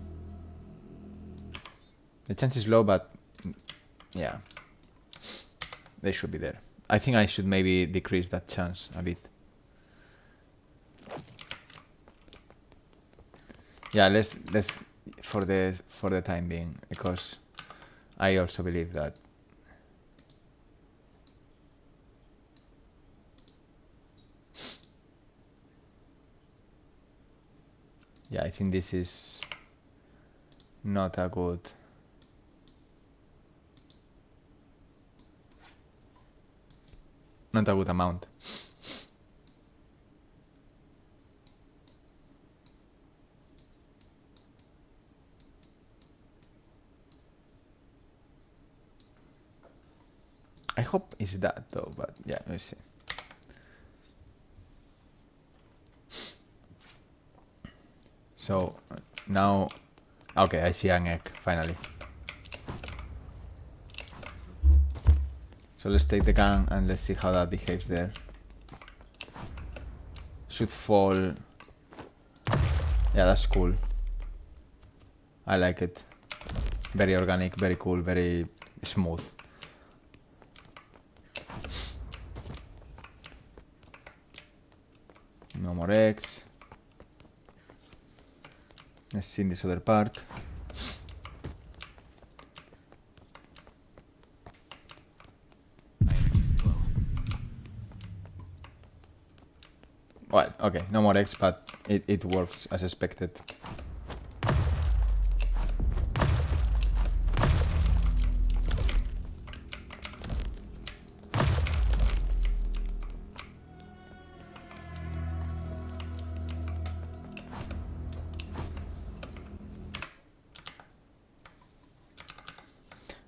The chance is low, but yeah, they should be there. I think I should maybe decrease that chance a bit. Yeah, let's for the time being, because I also believe that yeah, I think this is not a good. Not a good amount. I hope it's that though, but yeah, let's see. So now, okay, I see an egg finally. So let's take the gun and let's see how that behaves there. Should fall. Yeah, that's cool. I like it. Very organic, very cool, very smooth. No more eggs. Let's see in this other part. My energy's low. Well, okay, no more eggs, but it works as expected.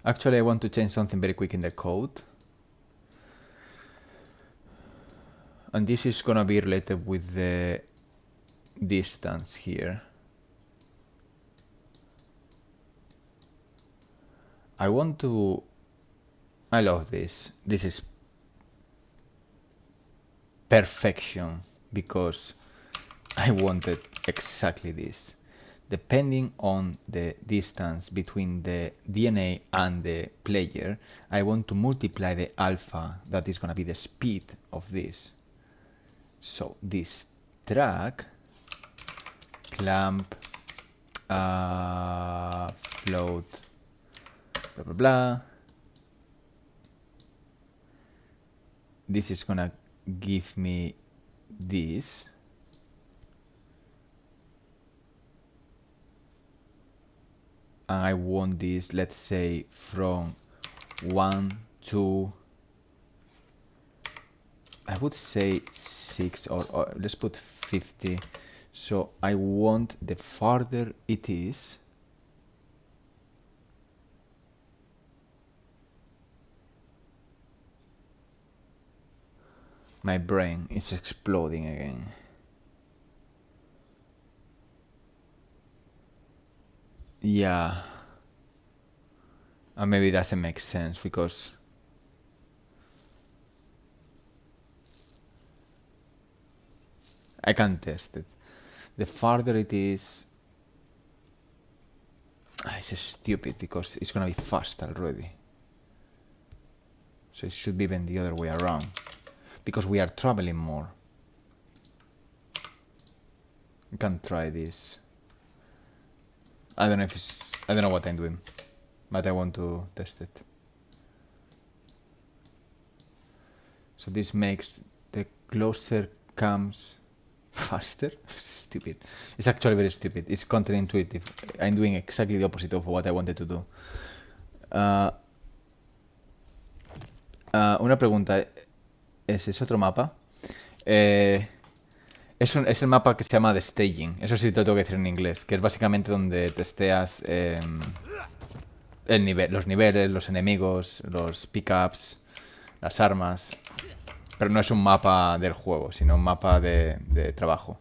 Actually, I want to change something very quick in the code. And this is gonna be related with the distance here. I love this. This is perfection because I wanted exactly this. Depending on the distance between the DNA and the player, I want to multiply the alpha, that is gonna be the speed of this. So this track, clamp, float, blah blah blah. This is gonna give me this. And I want this, let's say, from 1 to, I would say 6 or let's put 50. So I want the farther it is, my brain is exploding again. Yeah. And maybe it doesn't make sense because I can test it. The farther it is, it's stupid because it's gonna be fast already. So it should be even the other way around because we are traveling more. We can try this. I don't know what I'm doing, but I want to test it. So this makes the closer comes faster. Stupid. It's actually very stupid. It's counterintuitive. I'm doing exactly the opposite of what I wanted to do. Una pregunta. ¿Es otro mapa? Es el mapa que se llama The Staging. Eso sí te lo tengo que decir en inglés. Que es básicamente donde testeas los niveles, los enemigos, los pickups, las armas. Pero no es un mapa del juego, sino un mapa de trabajo.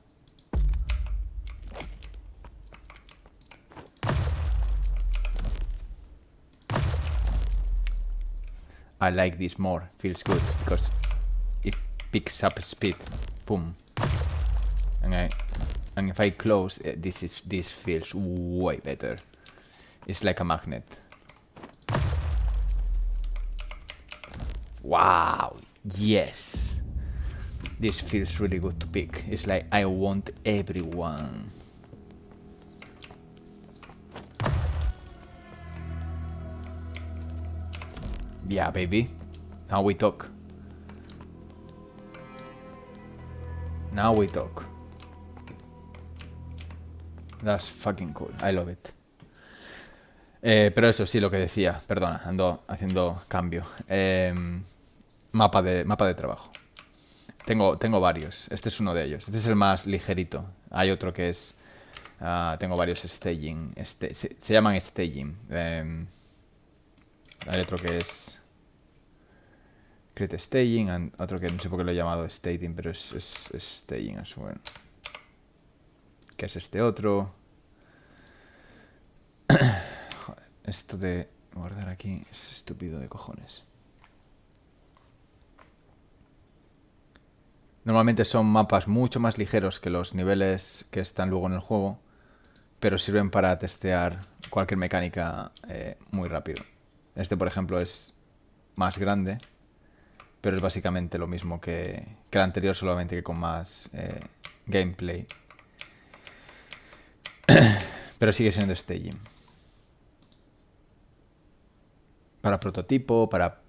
I like this more. Feels good because it picks up speed. Boom. And if I close, this feels way better. It's like a magnet. Wow, yes. This feels really good to pick. It's like I want everyone. Yeah, baby. Now we talk. Now we talk. That's fucking cool. I love it. Pero eso sí, lo que decía. Perdona, ando haciendo cambio. mapa de trabajo. Tengo varios. Este es uno de ellos. Este es el más ligerito. Hay otro que es... tengo varios staging. Se llaman staging. Hay otro que es... CRETE staging. Otro que no sé por qué lo he llamado staging, pero es staging. Es bueno. Que es este otro. Joder, esto de guardar aquí es estúpido de cojones. Normalmente son mapas mucho más ligeros que los niveles que están luego en el juego, pero sirven para testear cualquier mecánica muy rápido. Este, por ejemplo, es más grande, pero es básicamente lo mismo que el anterior, solamente que con más gameplay. Pero sigue siendo staging. Para prototipo, para...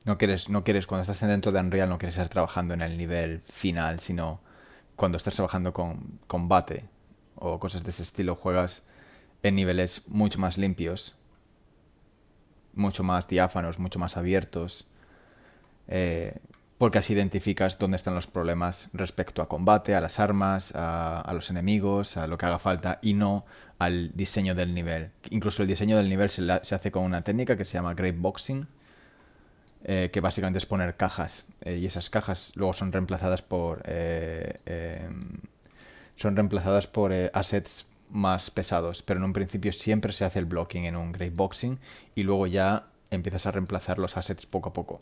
No quieres, cuando estás dentro de Unreal, no quieres estar trabajando en el nivel final, sino cuando estás trabajando con combate o cosas de ese estilo, juegas en niveles mucho más limpios, mucho más diáfanos, mucho más abiertos, porque así identificas dónde están los problemas respecto a combate, a las armas, a los enemigos, a lo que haga falta, y no al diseño del nivel. Incluso el diseño del nivel se hace con una técnica que se llama Boxing, que básicamente es poner cajas, y esas cajas luego son reemplazadas por assets más pesados, pero en un principio siempre se hace el blocking en un boxing y luego ya empiezas a reemplazar los assets poco a poco.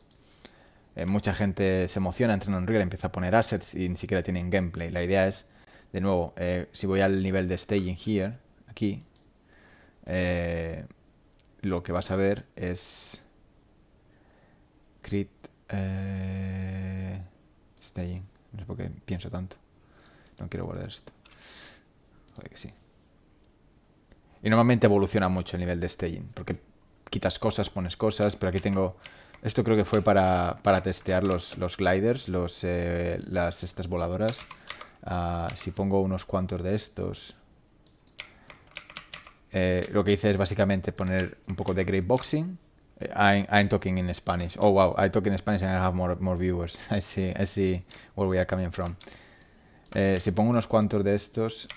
Mucha gente se emociona, entra en Unreal, empieza a poner assets y ni siquiera tienen gameplay. La idea es, de nuevo, si voy al nivel de staging here, aquí, lo que vas a ver es CRETE staging. No sé por qué pienso tanto. No quiero guardar esto. Joder que sí. Y normalmente evoluciona mucho el nivel de staging, porque quitas cosas, pones cosas, pero aquí tengo... Esto creo que fue para testear los gliders, estas voladoras. Si pongo unos cuantos de estos... lo que hice es básicamente poner un poco de boxing. I'm talking in Spanish. Oh wow, I talk in Spanish and I have more viewers. I see where we are coming from. Si pongo unos cuantos de estos...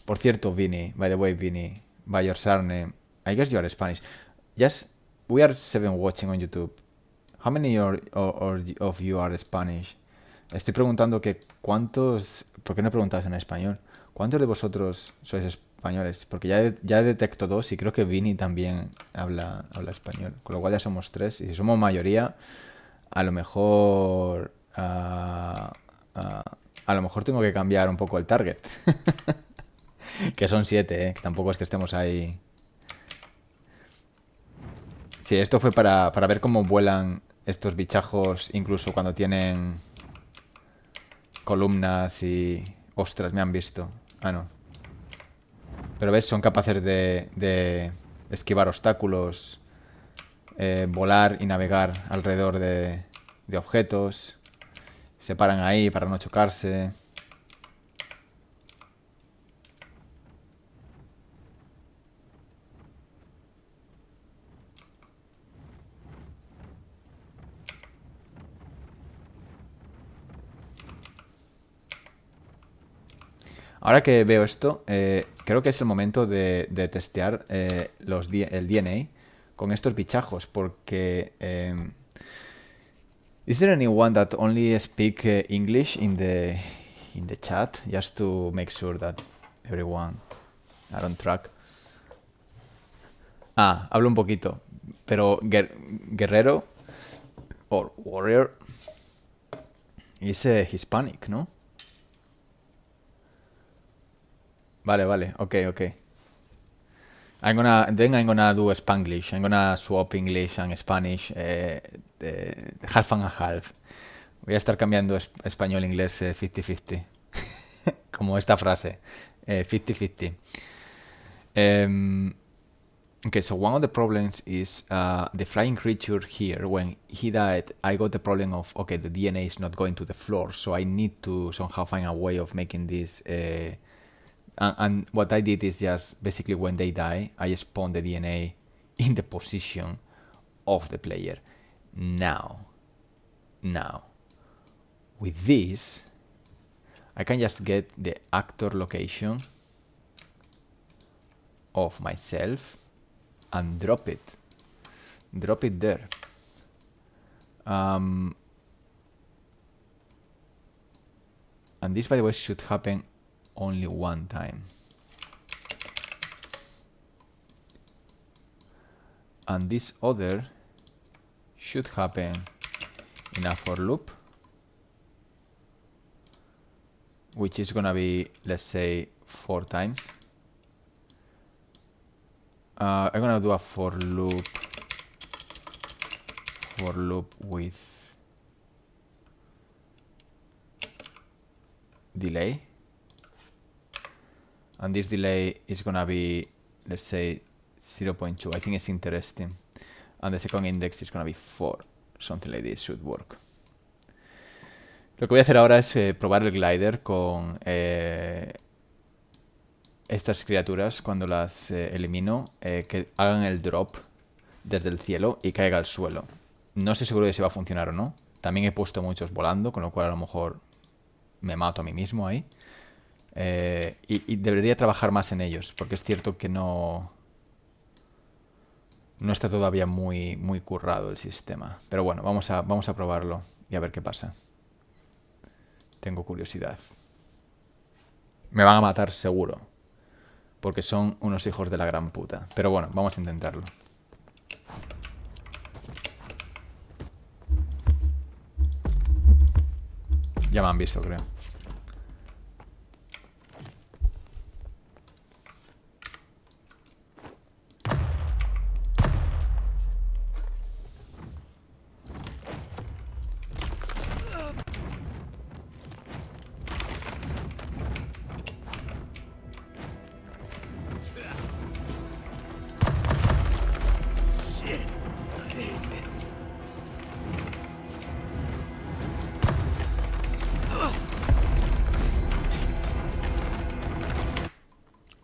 por cierto, Vini, by the way, Vini, by your surname, I guess you are Spanish. Yes, we are 7 watching on YouTube. How many of you are Spanish? Estoy preguntando que cuántos... ¿Por qué no preguntas en español? ¿Cuántos de vosotros sois españoles? Porque ya detecto 2 y creo que Vini también habla español. Con lo cual ya somos 3. Y si somos mayoría, a lo mejor... a lo mejor tengo que cambiar un poco el target. Que son 7, tampoco es que estemos ahí. Sí, esto fue para ver cómo vuelan estos bichajos, incluso cuando tienen columnas y... Ostras, me han visto. Ah, no. Pero ves, son capaces de esquivar obstáculos, volar y navegar alrededor de objetos. Se paran ahí para no chocarse. Ahora que veo esto, creo que es el momento de testear el DNA con estos bichajos, porque... is there anyone that only speak English in the chat, just to make sure that everyone are on track? Hablo un poquito, pero guerrero o warrior is Hispanic, ¿no? Vale, okay. I'm gonna do Spanglish. I'm gonna swap English and Spanish half and half. Voy a estar cambiando español e inglés 50-50. Como esta frase. 50-50. Okay, so one of the problems is the flying creature here. When he died, I got the problem of, okay, the DNA is not going to the floor, so I need to somehow find a way of making this... And what I did is just, basically when they die, I spawn the DNA in the position of the player. Now, with this, I can just get the actor location of myself and drop it there. And this, by the way, should happen only one time. And this other should happen in a for loop, which is gonna be, let's say, 4 times. I'm gonna do a for loop with delay, and this delay is gonna be, let's say, 0.2. I think it's interesting, and the second index is gonna be 4. Something like this should work. Lo que voy a hacer ahora es probar el glider con estas criaturas cuando las elimino, que hagan el drop desde el cielo y caiga al suelo. No estoy seguro de si va a funcionar o no. También he puesto muchos volando, con lo cual a lo mejor me mato a mí mismo ahí. Y debería trabajar más en ellos, porque es cierto que no está todavía muy currado el sistema. Pero bueno, vamos a probarlo y a ver qué pasa. Tengo curiosidad. Me van a matar seguro, porque son unos hijos de la gran puta. Pero bueno, vamos a intentarlo. Ya me han visto, creo.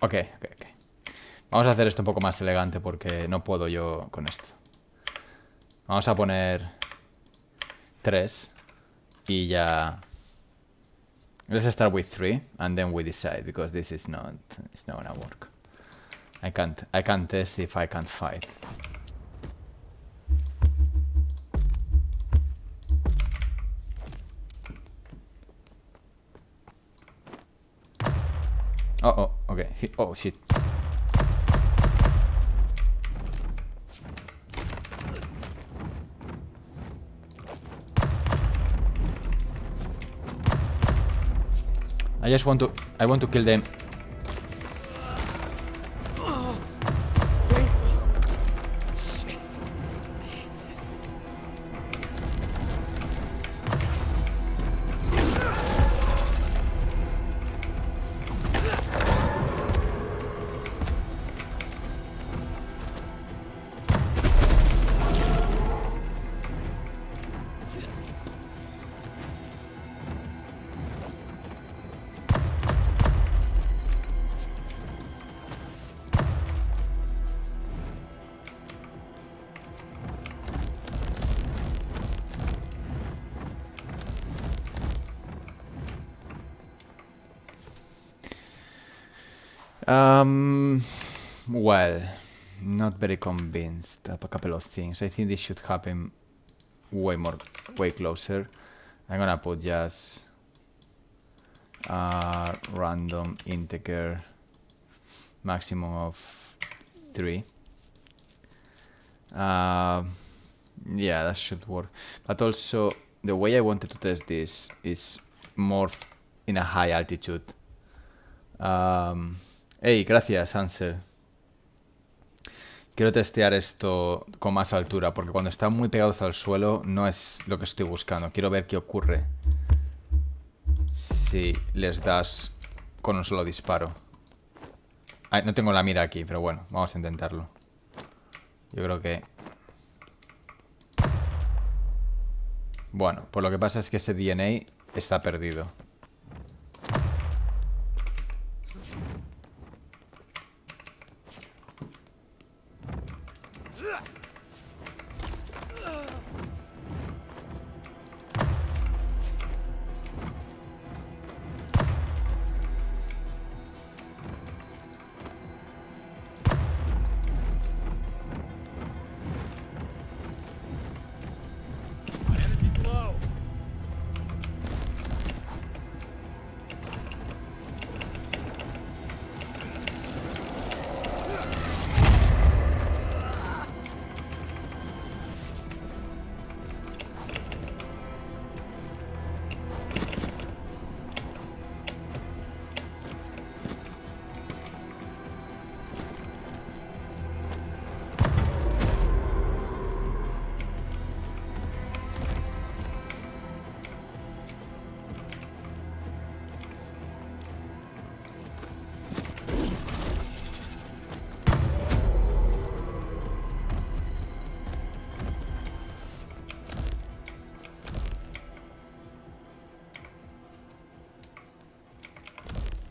Ok. Vamos a hacer esto un poco más elegante porque no puedo yo con esto. Vamos a poner 3 y ya. Let's start with 3 and then we decide, because this is not gonna work. I can't test if I can't fight. Oh, okay. Oh, shit. I want to kill them. Well, not very convinced of a couple of things. I think this should happen way closer. I'm gonna put just a random integer maximum of 3. Yeah, that should work. But also, the way I wanted to test this is more in a high altitude. Hey, gracias, Ansel. Quiero testear esto con más altura, porque cuando están muy pegados al suelo no es lo que estoy buscando. Quiero ver qué ocurre si les das con un solo disparo. Ay, no tengo la mira aquí, pero bueno, vamos a intentarlo. Yo creo que... Bueno, pues lo que pasa es que ese DNA está perdido.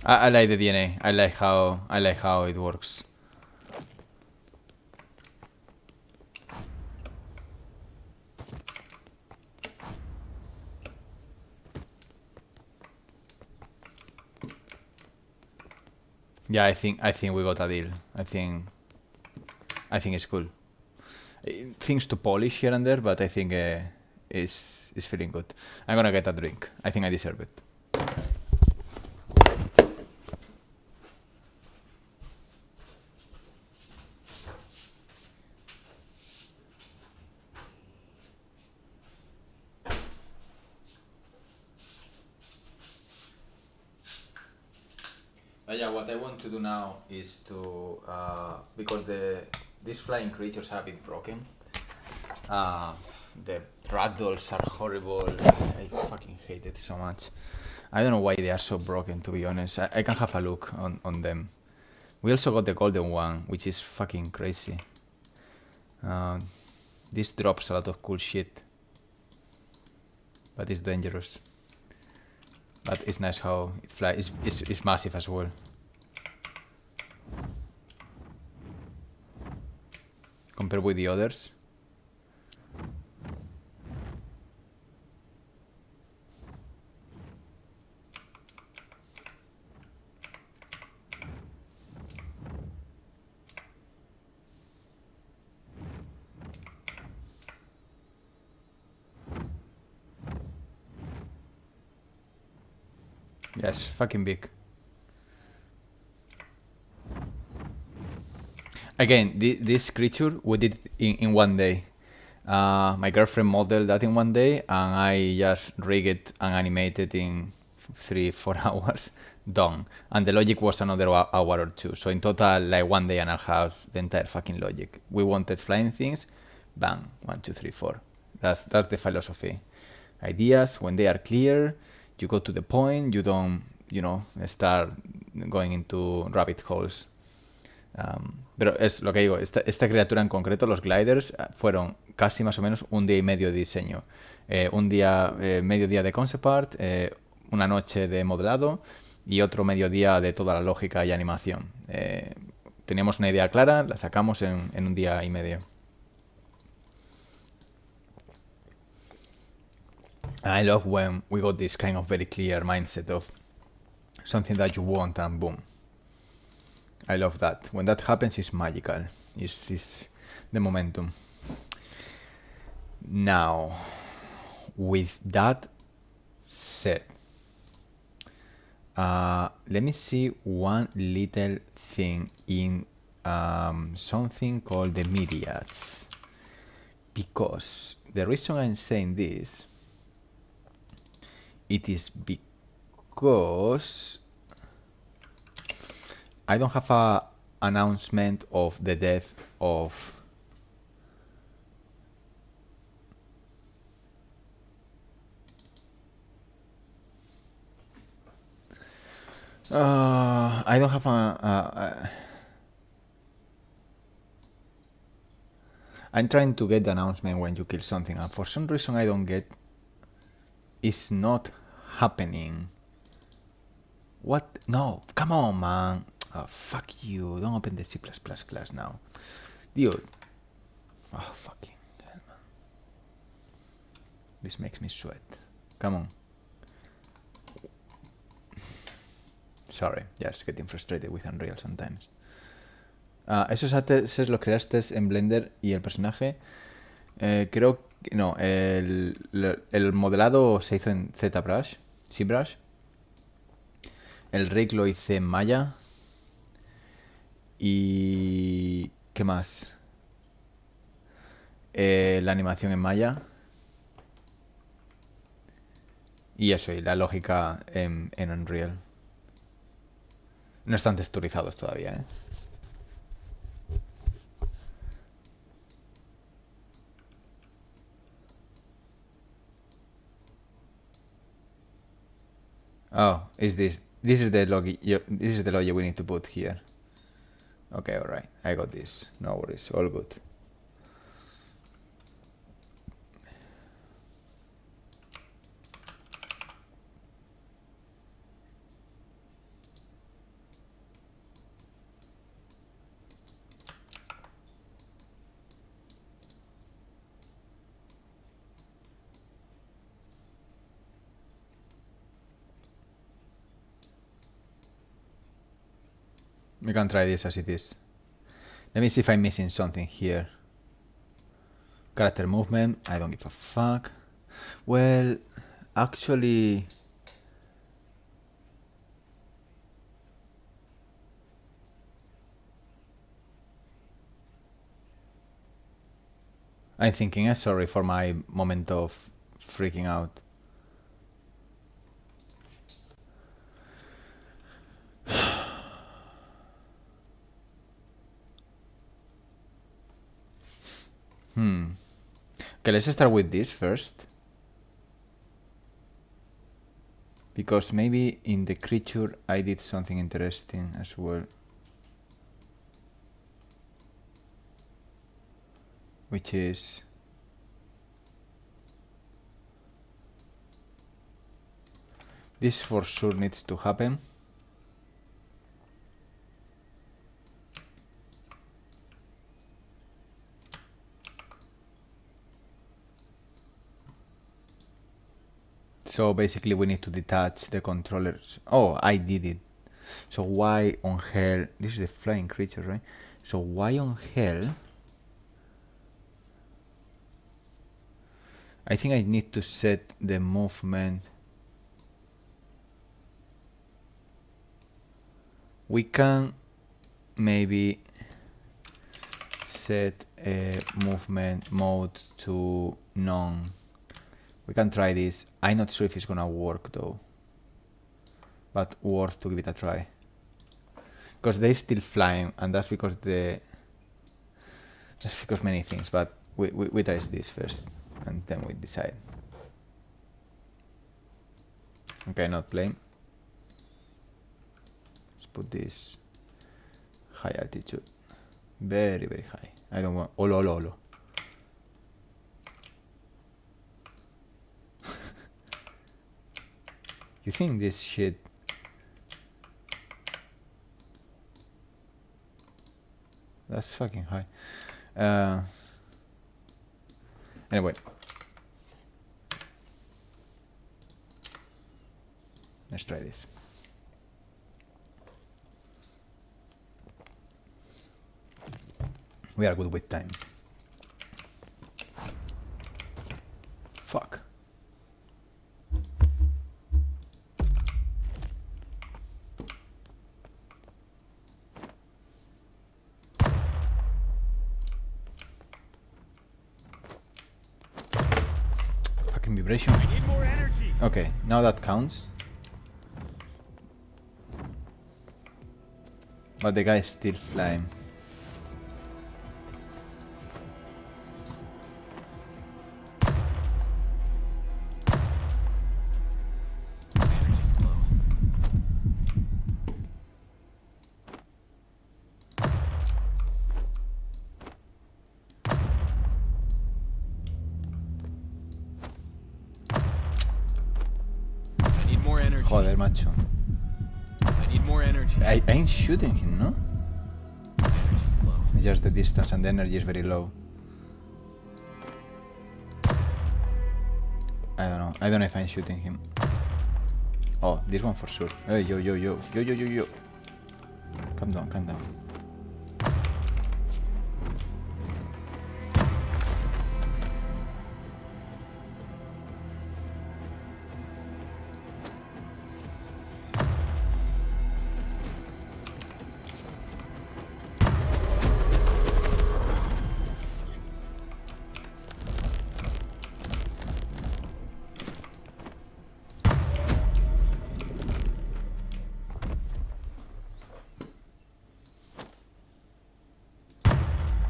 I like the DNA. I like how it works. Yeah, I think we got a deal. I think it's cool. Things to polish here and there, but I think it's feeling good. I'm gonna get a drink. I think I deserve it. Yeah, what I want to do now is to because these flying creatures have been broken. The ragdolls are horrible. I fucking hate it so much. I don't know why they are so broken, to be honest. I can have a look on them. We also got the golden one, which is fucking crazy. This drops a lot of cool shit, but it's dangerous. But it's nice how it flies. It's massive as well. Compared with the others. Yes, fucking big. Again, this creature we did in one day. My girlfriend modeled that in one day, and I just rigged it and animated in 3-4 hours. Done. And the logic was another hour or two. So in total, like 1 day and a half, the entire fucking logic. We wanted flying things, bang, 1, 2, 3, 4. That's the philosophy. Ideas, when they are clear, you go to the point. You don't, start going into rabbit holes. Pero es lo que digo, esta criatura en concreto, los gliders, fueron casi más o menos un día y medio de diseño. Un día, medio día de concept art, una noche de modelado y otro mediodía de toda la lógica y animación. Teníamos una idea clara, la sacamos en un día y medio. I love when we got this kind of very clear mindset of something that you want and boom. I love that. When that happens, it's magical. It's the momentum. Now, with that said, let me see one little thing in something called the myriads. Because the reason I'm saying this, it is because I don't have a announcement of the death of I don't have I'm trying to get the announcement when you kill something, and for some reason I don't get. It's not happening. What? No, come on, man. Oh, fuck you. Don't open the C++ class now. Dude. Oh, fucking hell, man. This makes me sweat. Come on. Sorry, just getting frustrated with Unreal sometimes. Esos assets los creaste en Blender y el personaje. Creo que no. El modelado se hizo en ZBrush. ZBrush. El rig lo hice en Maya. Y... ¿qué más? La animación en Maya. Y eso, y la lógica en Unreal. No están texturizados todavía, ¿eh? Oh, is this is the logic? This is the logic we need to put here. Okay, all right. I got this. No worries. All good. We can try this as it is. Let me see if I'm missing something here. Character movement, I don't give a fuck. Well, actually... I'm thinking, sorry for my moment of freaking out. Okay, let's start with this first. Because maybe in the creature I did something interesting as well. Which is... this for sure needs to happen. So basically we need to detach the controllers. Oh, I did it. So why on hell... this is a flying creature, right? So why on hell... I think I need to set the movement. We can maybe set a movement mode to none. We can try this. I'm not sure if it's gonna work though, but worth to give it a try. Because they're still flying, and that's because many things. But we test this first, and then we decide. Okay, not playing. Let's put this high altitude, very high. I don't want olo. You think this shit? That's fucking high. Anyway. Let's try this. We are good with time. Fuck. Fucking vibration. I need more energy. Okay, now that counts. But the guy is still flying. Energy's low. I need more energy. Joder, macho. I need more energy. I ain't shooting him, no? Energy's low. It's just the distance and the energy is very low. I don't know. I don't know if I'm shooting him. Oh, this one for sure. Hey, yo. Calm down.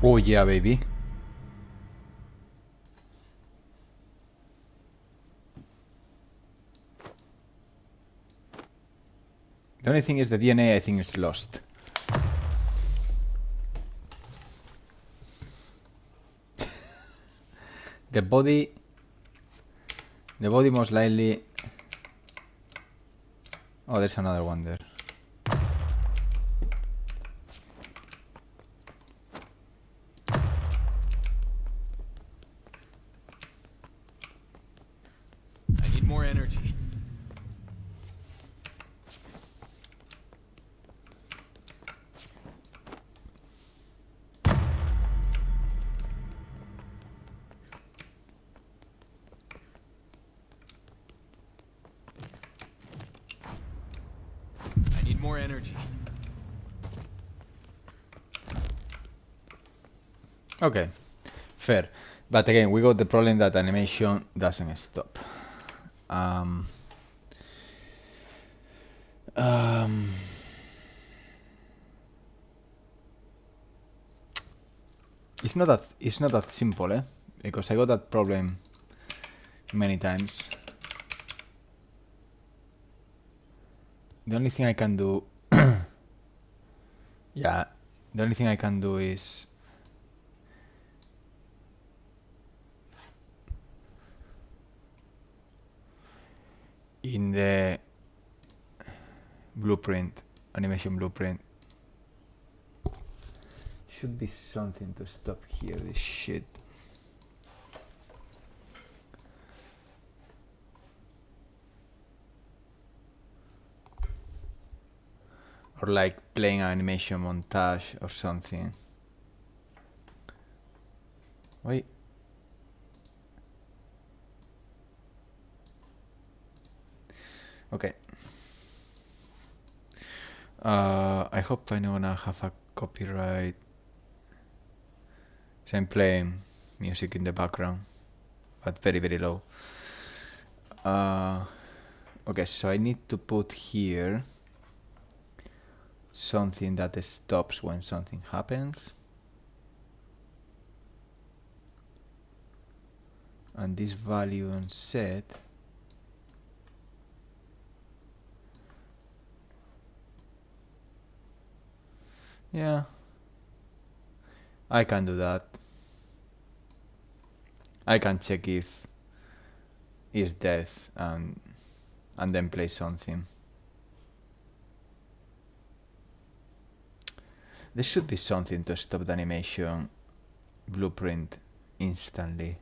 Oh yeah, baby. The only thing is the DNA, I think, is lost. The body most likely... Oh, there's another one there. I need more energy. energy. Okay, fair. But again, we got the problem that animation doesn't stop. It's not that simple, eh? Because I got that problem many times. The only thing I can do, yeah, the only thing I can do is in the blueprint, animation blueprint, should be something to stop here this shit. Or like playing an animation montage or something. Wait. Okay. I hope I'm not gonna have a copyright. So I'm playing music in the background, but very, very low. Okay, so I need to put here something that stops when something happens. And this value on set yeah, I can do that. I can check if it's death and then play something. There should be something to stop the animation blueprint instantly.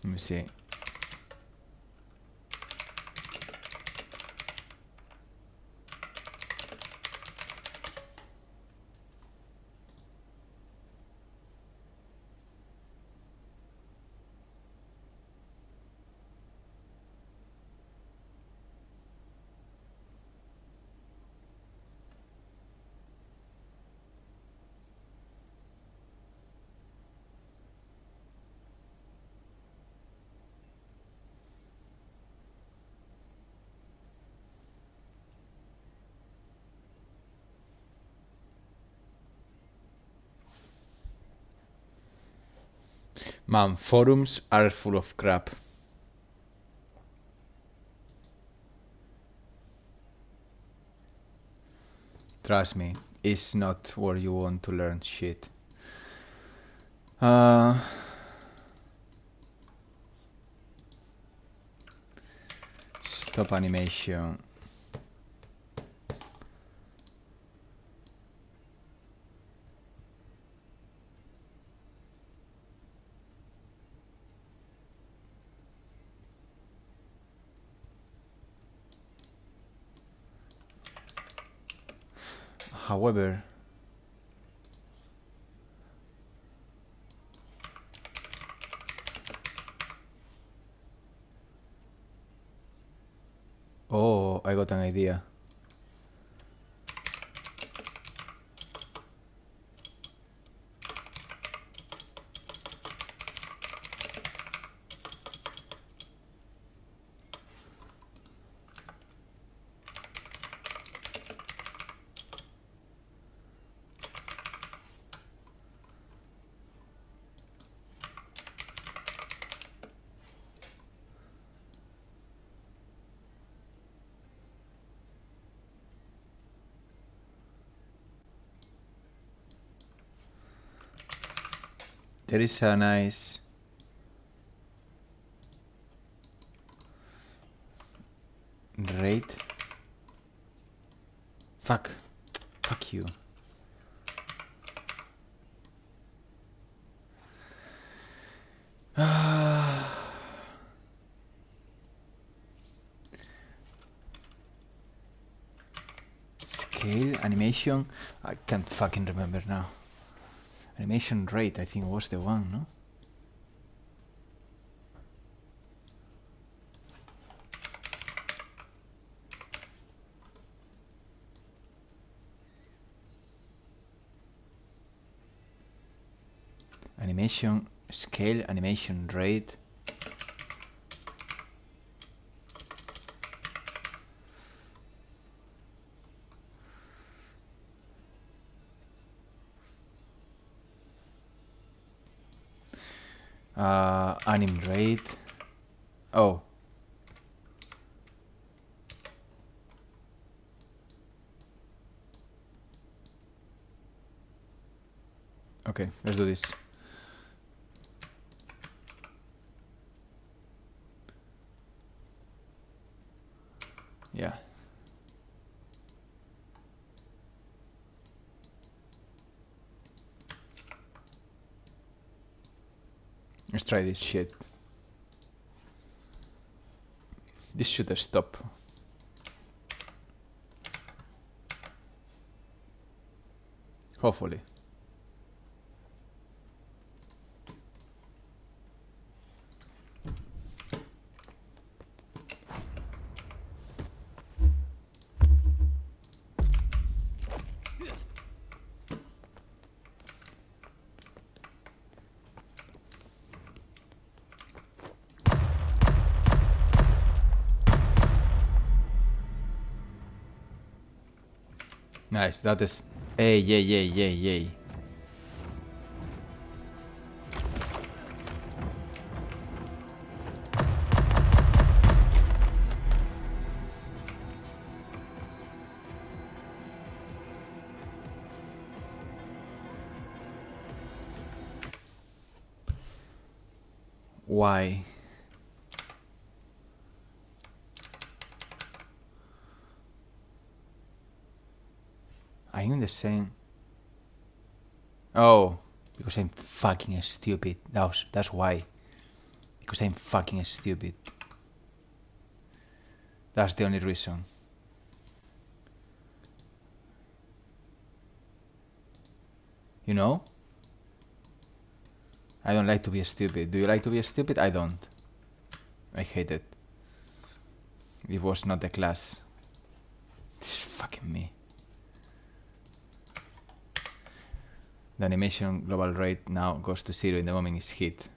Let me see. Man, forums are full of crap. Trust me, it's not where you want to learn shit. Stop animation. However, oh, I got an idea. There is a nice rate. Fuck you. Scale animation. I can't fucking remember now. Animation rate, I think was the one, no? Animation scale, animation rate. Anim rate. Oh. Okay, let's do this. Yeah. Let's try this shit. This should stop. Hopefully. Nice, that is... Hey, yay. Why? I'm in the same... Oh, because I'm fucking stupid. That's why. Because I'm fucking stupid. That's the only reason. You know? I don't like to be stupid. Do you like to be stupid? I don't. I hate it. It was not the class. This is fucking me. The animation global rate now goes to 0 in the moment it's hit.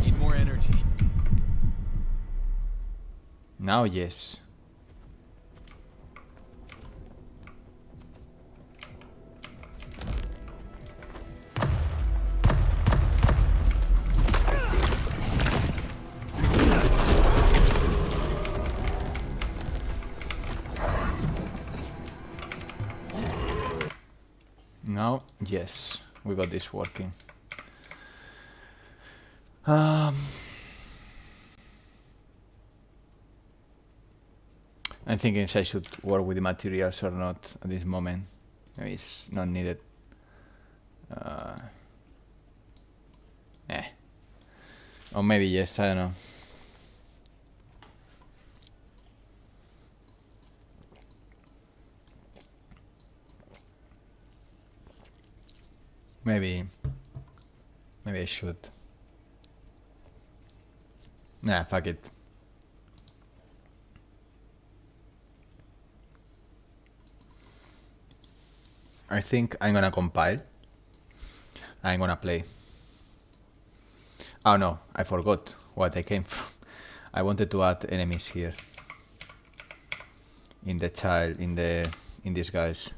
Need more energy. Now yes. Now, yes, we got this working. I'm thinking if I should work with the materials or not at this moment. Maybe it's not needed. Or maybe yes, I don't know. Maybe I should. Nah, fuck it. I think I'm gonna compile. I'm gonna play. Oh no, I forgot what I came from. I wanted to add enemies here. In the child, in these guys.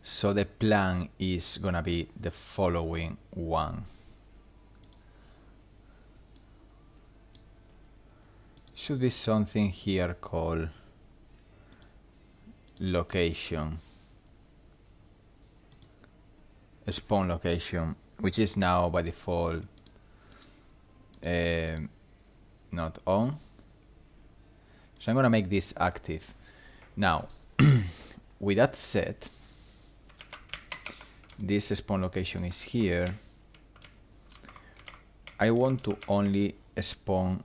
So the plan is gonna be the following one. Should be something here called location. Spawn location, which is now by default not on. So I'm gonna make this active. Now, with that said, this spawn location is here. I want to only spawn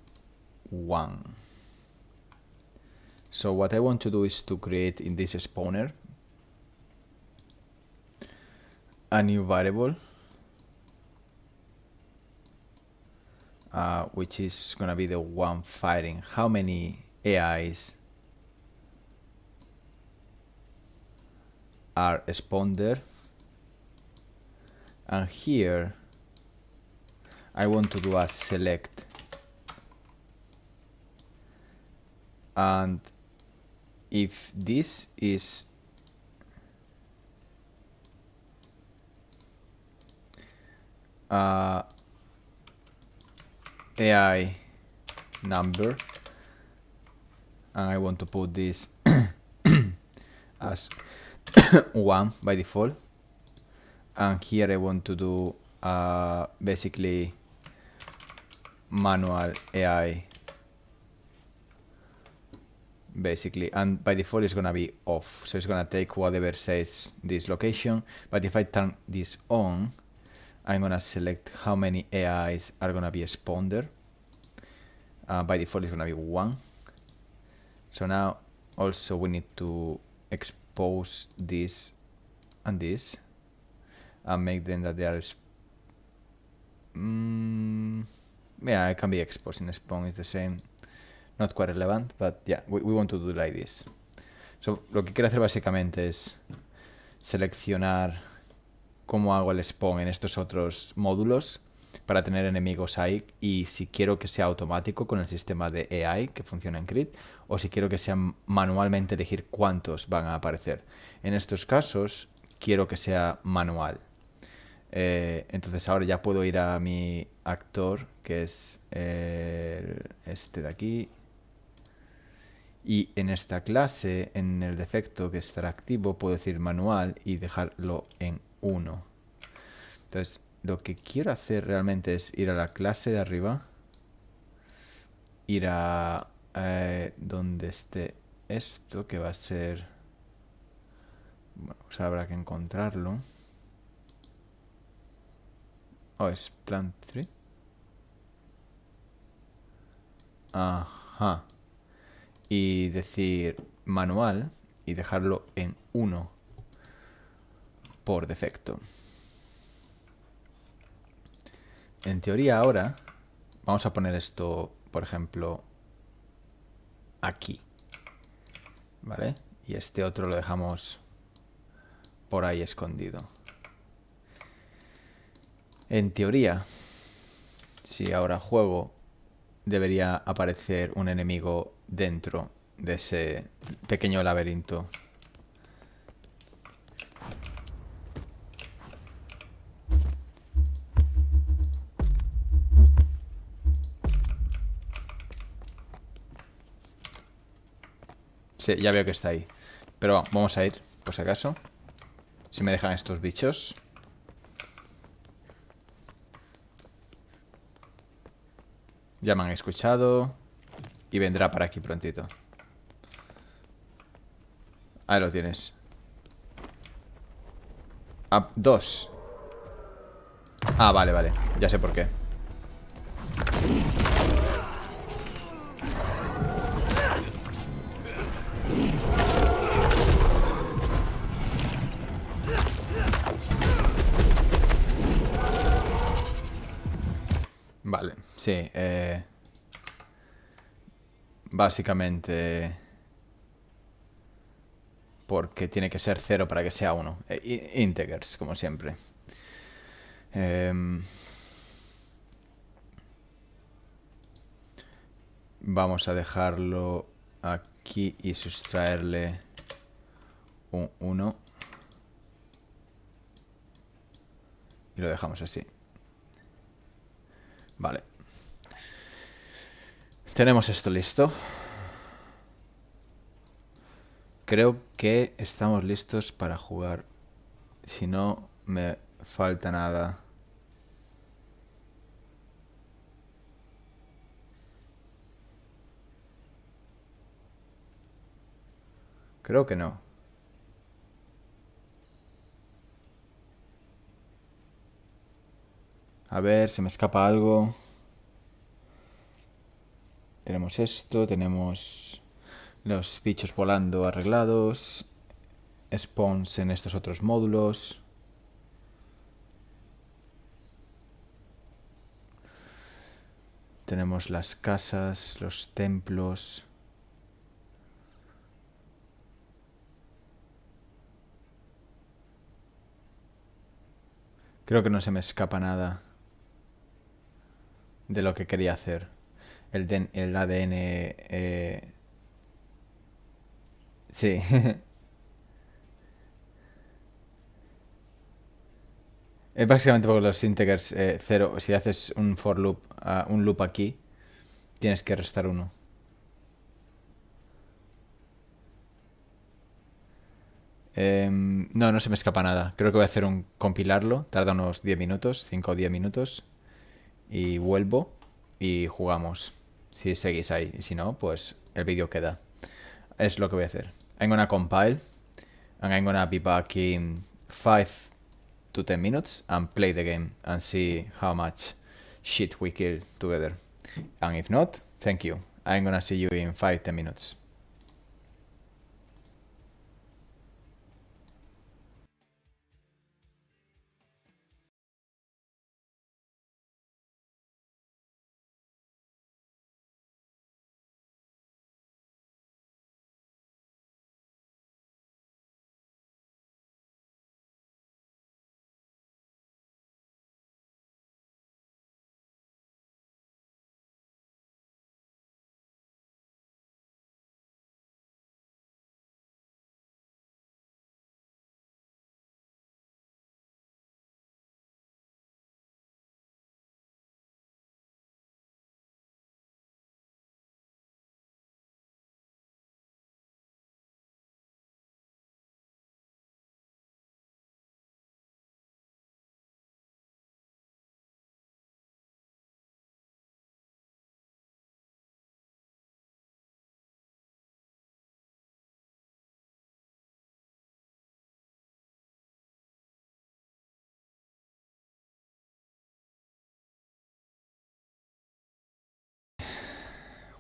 one. So what I want to do is to create in this spawner a new variable, which is gonna be the one firing. How many AIs are spawned there? And here I want to do a select, and if this is AI number, and I want to put this as 1 by default, and here I want to do basically manual AI basically, and by default it's gonna be off, so it's gonna take whatever says this location. But if I turn this on, I'm gonna select how many AIs are gonna be spawned there. By default it's gonna be 1. So now also we need to expose this and this and make them that they are yeah, it can be exposed in spawn, it's the same. Not quite relevant, but yeah, we want to do like this. So, lo que quiero hacer básicamente es seleccionar cómo hago el spawn en estos otros módulos para tener enemigos ahí, y si quiero que sea automático con el sistema de AI que funciona en CRETE, o si quiero que sea manualmente elegir cuántos van a aparecer. En estos casos quiero que sea manual. Entonces ahora ya puedo ir a mi actor, que es este de aquí, y en esta clase, en el defecto que estará activo, puedo decir manual y dejarlo en 1. Entonces lo que quiero hacer realmente es ir a la clase de arriba, ir a donde esté esto, que va a ser, bueno, pues habrá que encontrarlo. Oh, es plan 3. Ajá. Y decir manual y dejarlo en 1 por defecto. En teoría ahora vamos a poner esto, por ejemplo, aquí, ¿vale? Y este otro lo dejamos por ahí escondido. En teoría, si ahora juego, debería aparecer un enemigo dentro de ese pequeño laberinto. Sí, ya veo que está ahí. Pero vamos a ir, por si acaso. Si me dejan estos bichos. Ya me han escuchado. Y vendrá para aquí prontito. Ahí lo tienes. Ah, 2. Ah, vale, vale. Ya sé por qué. Vale, sí. Básicamente porque tiene que ser 0 para que sea 1. Integers, como siempre. Vamos a dejarlo aquí y sustraerle un 1. Y lo dejamos así. Vale. Tenemos esto listo. Creo que estamos listos para jugar. Si no me falta nada. Creo que no. A ver, se me escapa algo. Tenemos esto, tenemos Los bichos volando arreglados. Spawns en estos otros módulos. Tenemos las casas, los templos. Creo que no se me escapa nada de lo que quería hacer. El ADN... sí. Es básicamente porque los integers cero. Si haces un for loop, un loop aquí, tienes que restar uno. No se me escapa nada. Creo que voy a hacer un compilarlo. Tarda unos 10 minutos, 5 o 10 minutos. Y vuelvo y jugamos. Si seguís ahí. Y si no, pues el vídeo queda. Es lo que voy a hacer. I'm gonna compile. And I'm gonna be back in 5 to 10 minutes and play the game and see how much shit we kill together. And if not, thank you. I'm gonna see you in 5-10 minutes.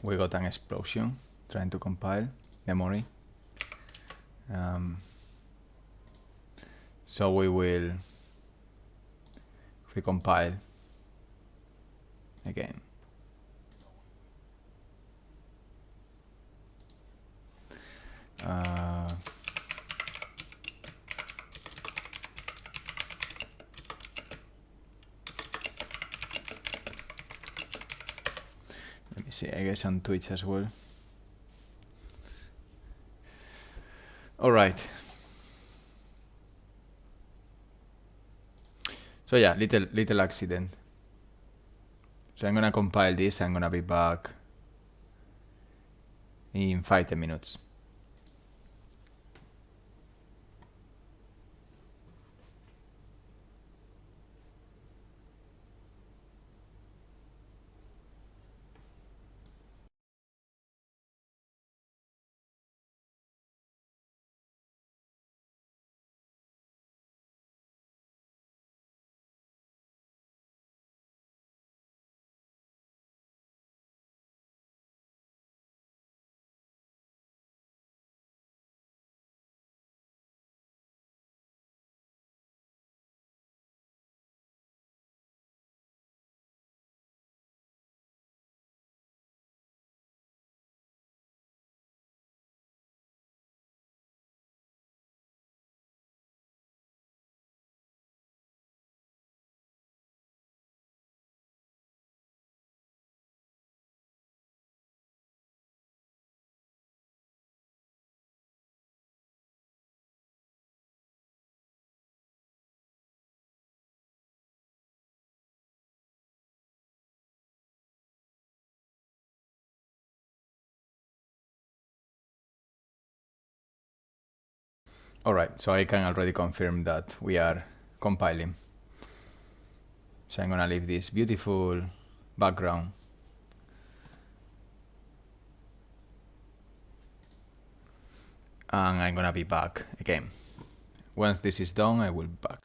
We got an explosion trying to compile memory. So we will recompile again. Let me see, I guess on Twitch as well. Alright. So yeah, little accident. So I'm gonna compile this, I'm gonna be back in 5-10 minutes. Alright, so I can already confirm that we are compiling. So I'm gonna leave this beautiful background. And I'm gonna be back again. Once this is done, I will be back.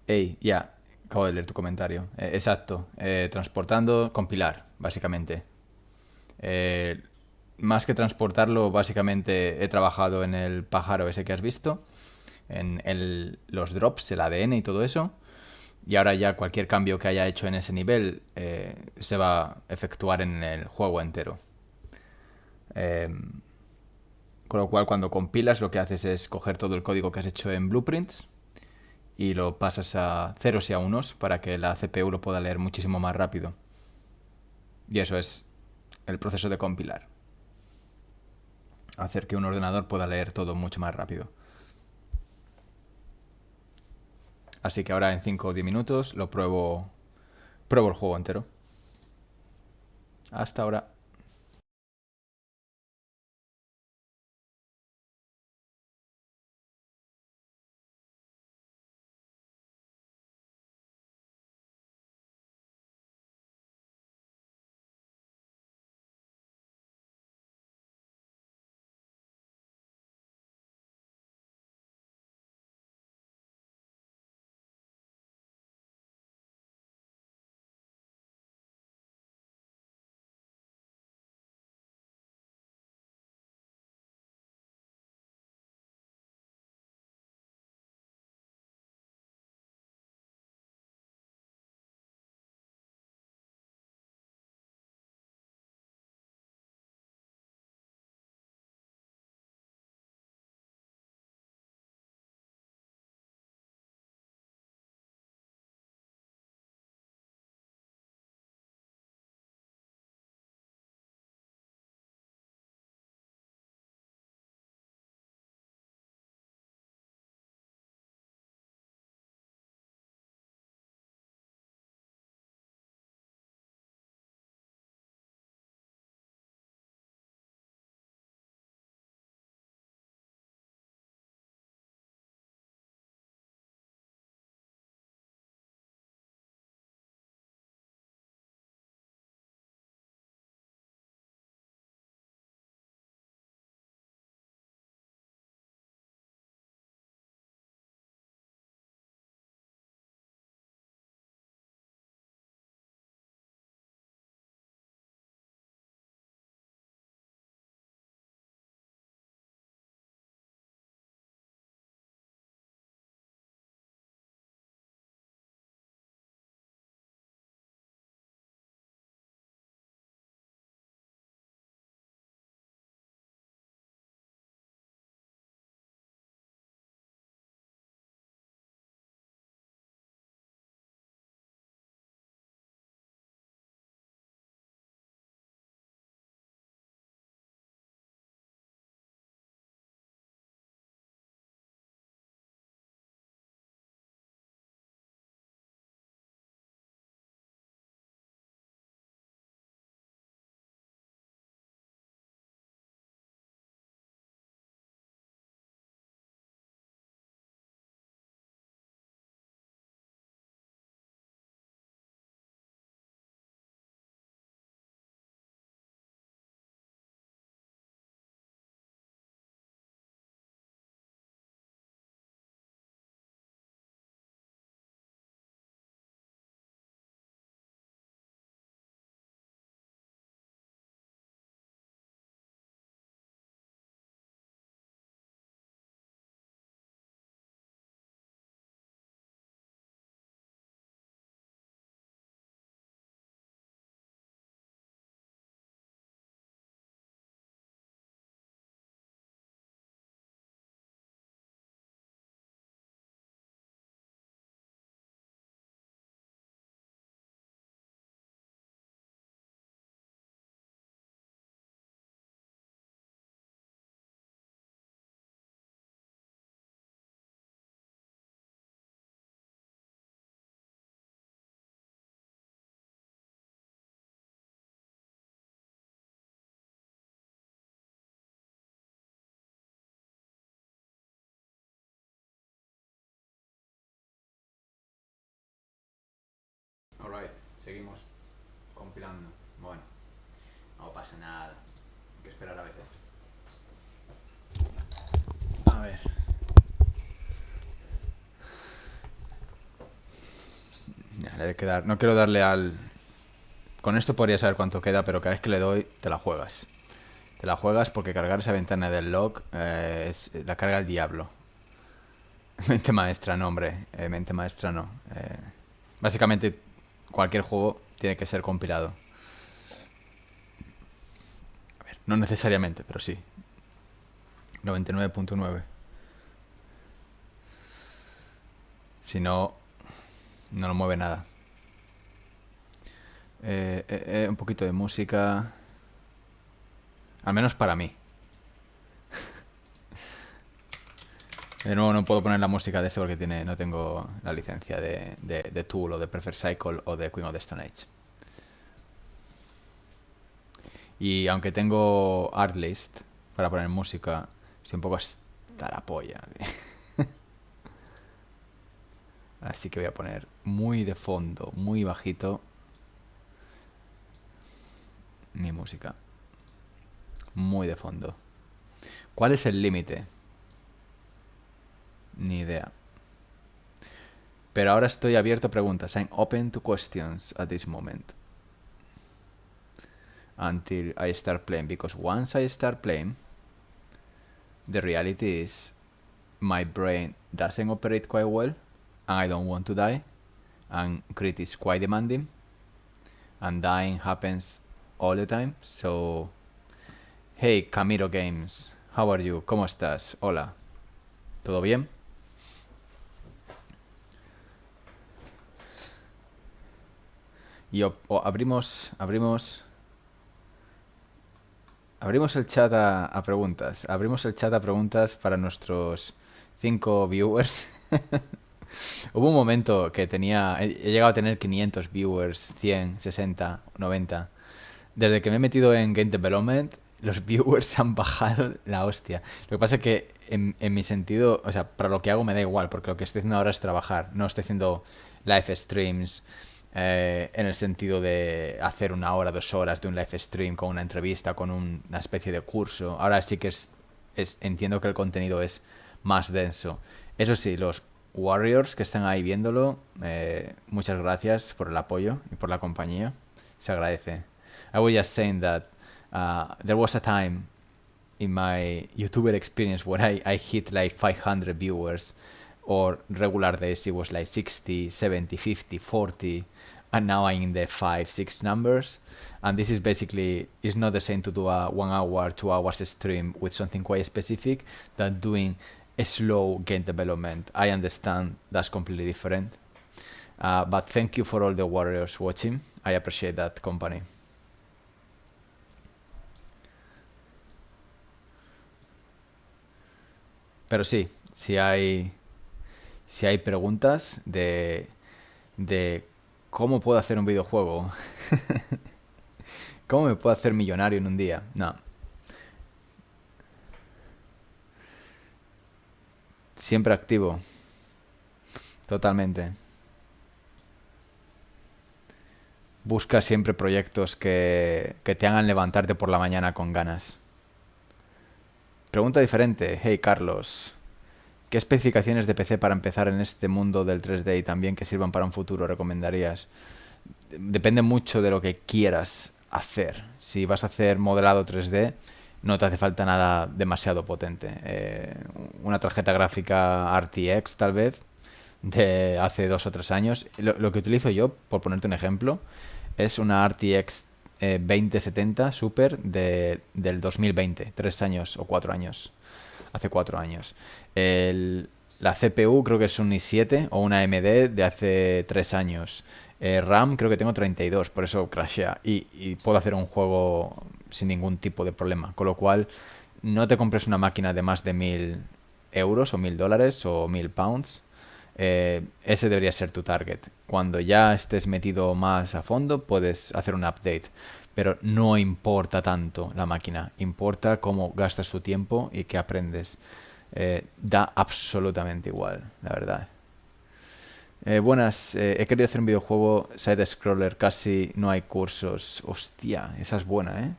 Ey, ya, acabo de leer tu comentario. Exacto. Transportando, compilar, básicamente. Eh, Más que transportarlo, básicamente he trabajado en el pájaro ese que has visto, en los drops, el ADN y todo eso. Y ahora ya cualquier cambio que haya hecho en ese nivel se va a efectuar en el juego entero. Eh, con lo cual, cuando compilas, lo que haces es coger todo el código que has hecho en Blueprints y lo pasas a ceros y a unos para que la CPU lo pueda leer muchísimo más rápido. Y eso es el proceso de compilar. Hacer que un ordenador pueda leer todo mucho más rápido. Así que ahora en 5 o 10 minutos lo pruebo el juego entero. Hasta ahora. Alright, seguimos compilando. Bueno, no pasa nada. Hay que esperar a veces. A ver. No quiero darle al... Con esto podría saber cuánto queda, pero cada vez que le doy, te la juegas. Te la juegas porque cargar esa ventana del log es la carga el diablo. Mente maestra, no, hombre. Mente maestra, no. Básicamente, cualquier juego tiene que ser compilado. A ver, no necesariamente, pero sí. 99.9. Si no, no lo mueve nada. Un poquito de música. Al menos para mí. De nuevo no puedo poner la música de este porque no tengo la licencia de Tool o de Perfect Cycle o de Queen of the Stone Age. Y aunque tengo Artlist para poner música, estoy un poco hasta la polla. Así que voy a poner muy de fondo, muy bajito, mi música. Muy de fondo. ¿Cuál es el límite? Ni idea. Pero ahora estoy abierto a preguntas. I'm open to questions at this moment. Until I start playing. Because once I start playing, the reality is my brain doesn't operate quite well. And I don't want to die. And CRETE is quite demanding. And dying happens all the time. So, hey, Camilo Games. How are you? ¿Cómo estás? Hola. ¿Todo bien? Y abrimos el chat a preguntas. Abrimos el chat a preguntas para nuestros 5 viewers. Hubo un momento que he llegado a tener 500 viewers, 100, 60, 90. Desde que me he metido en Game Development, los viewers han bajado la hostia. Lo que pasa es que en mi sentido, o sea, para lo que hago me da igual, porque lo que estoy haciendo ahora es trabajar. No estoy haciendo live streams en el sentido de hacer 1 hora, 2 horas de un live stream con una entrevista, con una especie de curso. Ahora sí que entiendo que el contenido es más denso. Eso sí, los Warriors que están ahí viéndolo, muchas gracias por el apoyo y por la compañía. Se agradece. I was just saying that there was a time in my YouTuber experience where I hit like 500 viewers, or regular days it was like 60, 70, 50, 40, and now I'm in the 5, 6 numbers. And this is basically, it's not the same to do a 1 hour, 2 hours stream with something quite specific than doing a slow game development. I understand that's completely different. But thank you for all the warriors watching. I appreciate that company. Pero sí, si hay preguntas de cómo puedo hacer un videojuego, cómo me puedo hacer millonario en un día, no. Siempre activo. Totalmente. Busca siempre proyectos que te hagan levantarte por la mañana con ganas. Pregunta diferente. Hey, Carlos. ¿Qué especificaciones de PC para empezar en este mundo del 3D y también que sirvan para un futuro recomendarías? Depende mucho de lo que quieras hacer. Si vas a hacer modelado 3D, no te hace falta nada demasiado potente. Una tarjeta gráfica RTX, tal vez, de hace 2 o 3 años. Lo que utilizo yo, por ponerte un ejemplo, es una RTX 2070 Super del 2020, 3 años o 4 años. Hace 4 años. La CPU creo que es un i7 o una AMD de hace 3 años. RAM creo que tengo 32, por eso crashea. Y puedo hacer un juego sin ningún tipo de problema. Con lo cual, no te compres una máquina de más de 1.000 euros o 1.000 dólares o 1.000 pounds. Ese debería ser tu target. Cuando ya estés metido más a fondo, puedes hacer un update. Pero no importa tanto la máquina. Importa cómo gastas tu tiempo y qué aprendes. Da absolutamente igual, la verdad. Buenas, he querido hacer un videojuego side-scroller, casi no hay cursos. Hostia, esa es buena, ¿eh?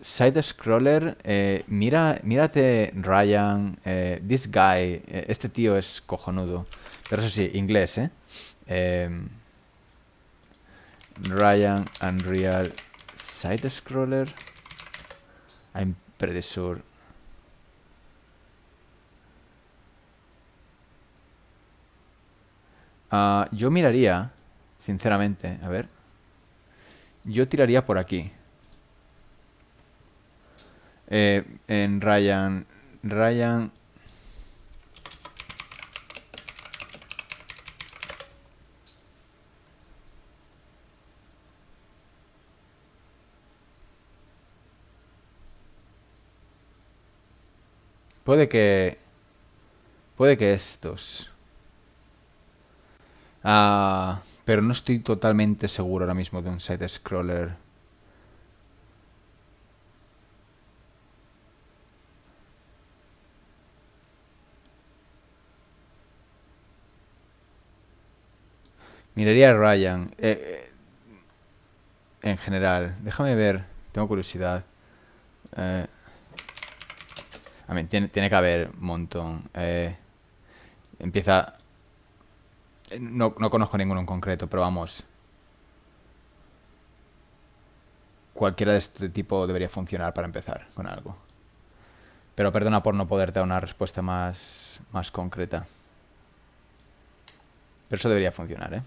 Side-scroller, mírate Ryan, this guy, este tío es cojonudo. Pero eso sí, inglés, ¿eh? Ryan Unreal Side Scroller. I'm pretty sure. Yo miraría, sinceramente, a ver. Yo tiraría por aquí. En Ryan. Puede que estos. Pero no estoy totalmente seguro ahora mismo de un side scroller. Miraría a Ryan. En general. Déjame ver. Tengo curiosidad. A ver, tiene que haber un montón. Empieza... No conozco ninguno en concreto, pero vamos. Cualquiera de este tipo debería funcionar para empezar con algo. Pero perdona por no poderte dar una respuesta más concreta. Pero eso debería funcionar, ¿eh?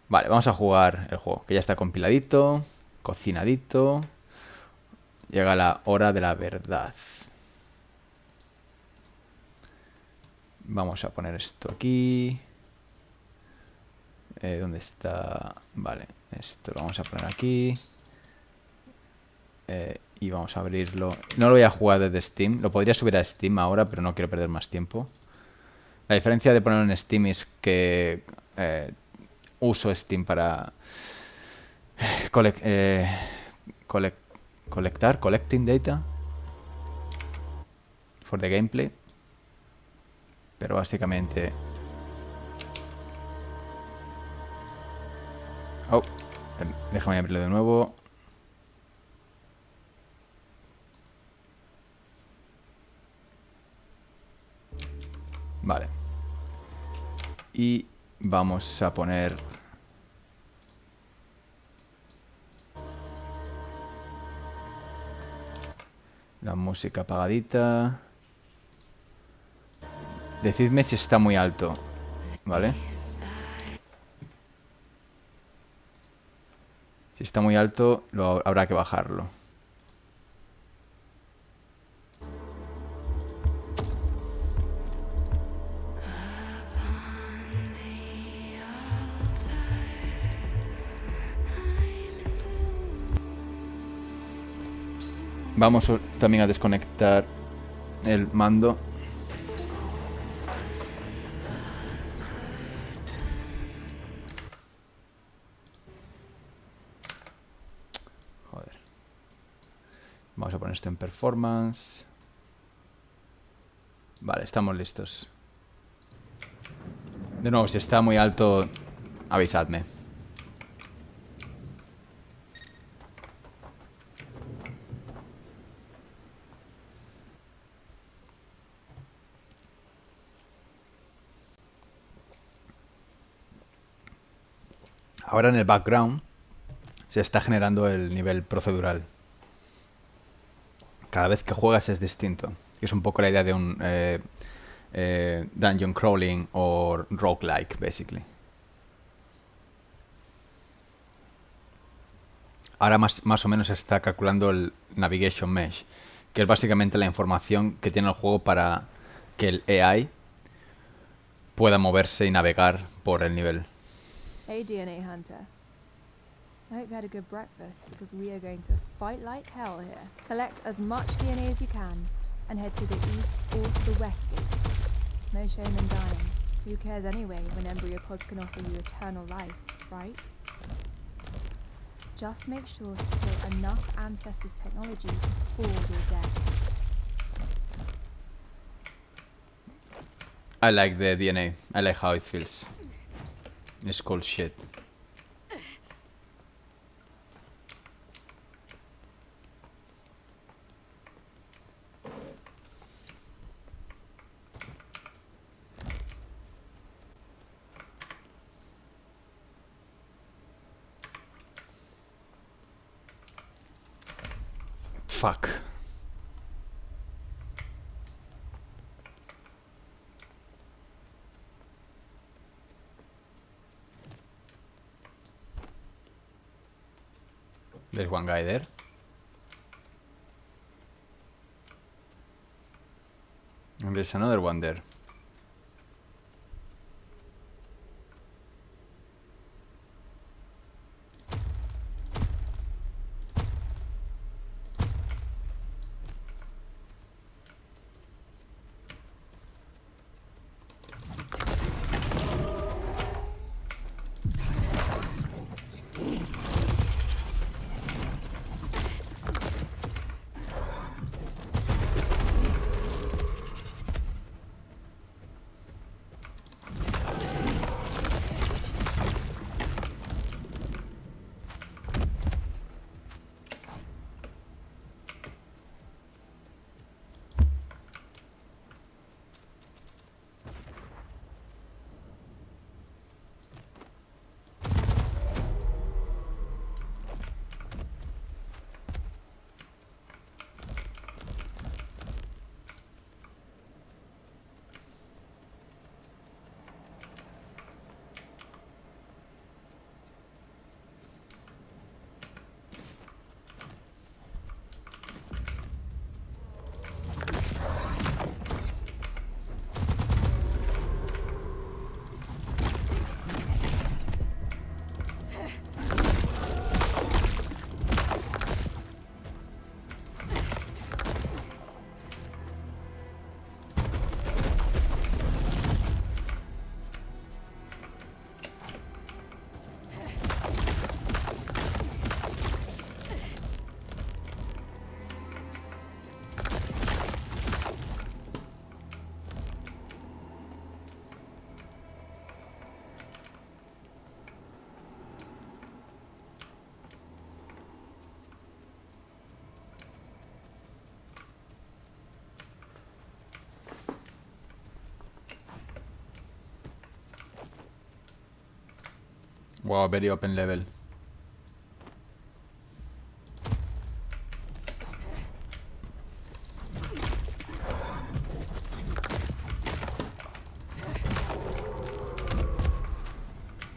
Vale, vamos a jugar el juego, que ya está compiladito, cocinadito. Llega la hora de la verdad. Vamos a poner esto aquí. ¿Dónde está? Vale, esto lo vamos a poner aquí. Y vamos a abrirlo. No lo voy a jugar desde Steam. Lo podría subir a Steam ahora, pero no quiero perder más tiempo. La diferencia de ponerlo en Steam es que uso Steam para collecting data for the gameplay. Pero básicamente... Oh, déjame abrirlo de nuevo. Vale. Y vamos a poner... la música apagadita. Decidme si está muy alto. ¿Vale? Si está muy alto, habrá que bajarlo. Vamos también a desconectar el mando. Joder. Vamos a poner esto en performance. Vale, estamos listos. De nuevo, si está muy alto, avisadme. Ahora en el background se está generando el nivel procedural. Cada vez que juegas es distinto. Es un poco la idea de un dungeon crawling o roguelike, basically. Ahora más o menos se está calculando el navigation mesh, que es básicamente la información que tiene el juego para que el AI pueda moverse y navegar por el nivel. Hey DNA Hunter. I hope you had a good breakfast because we are going to fight like hell here. Collect as much DNA as you can and head to the east or to the west gate. No shame in dying. Who cares anyway when embryo pods can offer you eternal life, right? Just make sure to steal enough ancestors' technology before you're dead. I like the DNA. I like how it feels. It's cool shit. Fuck. There's one guy there. And there's another one there. Wow, very open level.